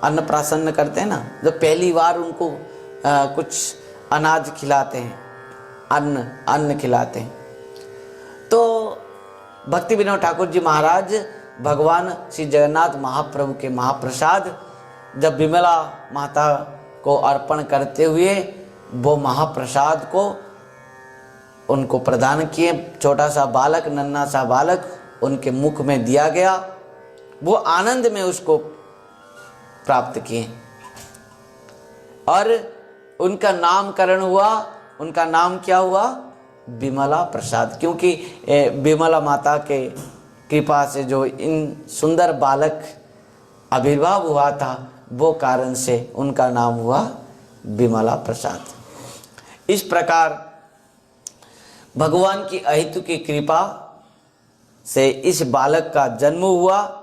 अन्न प्रसन्न करते हैं ना, जब पहली बार उनको कुछ अनाज खिलाते हैं, अन्न खिलाते हैं, तो भक्ति विनोद ठाकुर जी महाराज भगवान श्री जगन्नाथ महाप्रभु के महाप्रसाद जब विमला माता को अर्पण करते हुए वो महाप्रसाद को उनको प्रदान किए। छोटा सा बालक, नन्हा सा बालक उनके मुख में दिया गया, वो आनंद में उसको प्राप्त किए और उनका नामकरण हुआ। उनका नाम क्या हुआ? विमला प्रसाद, क्योंकि विमला माता के कृपा से जो इन सुंदर बालक आविर्भाव हुआ था, वो कारण से उनका नाम हुआ विमला प्रसाद। इस प्रकार भगवान की अहेतु की कृपा से इस बालक का जन्म हुआ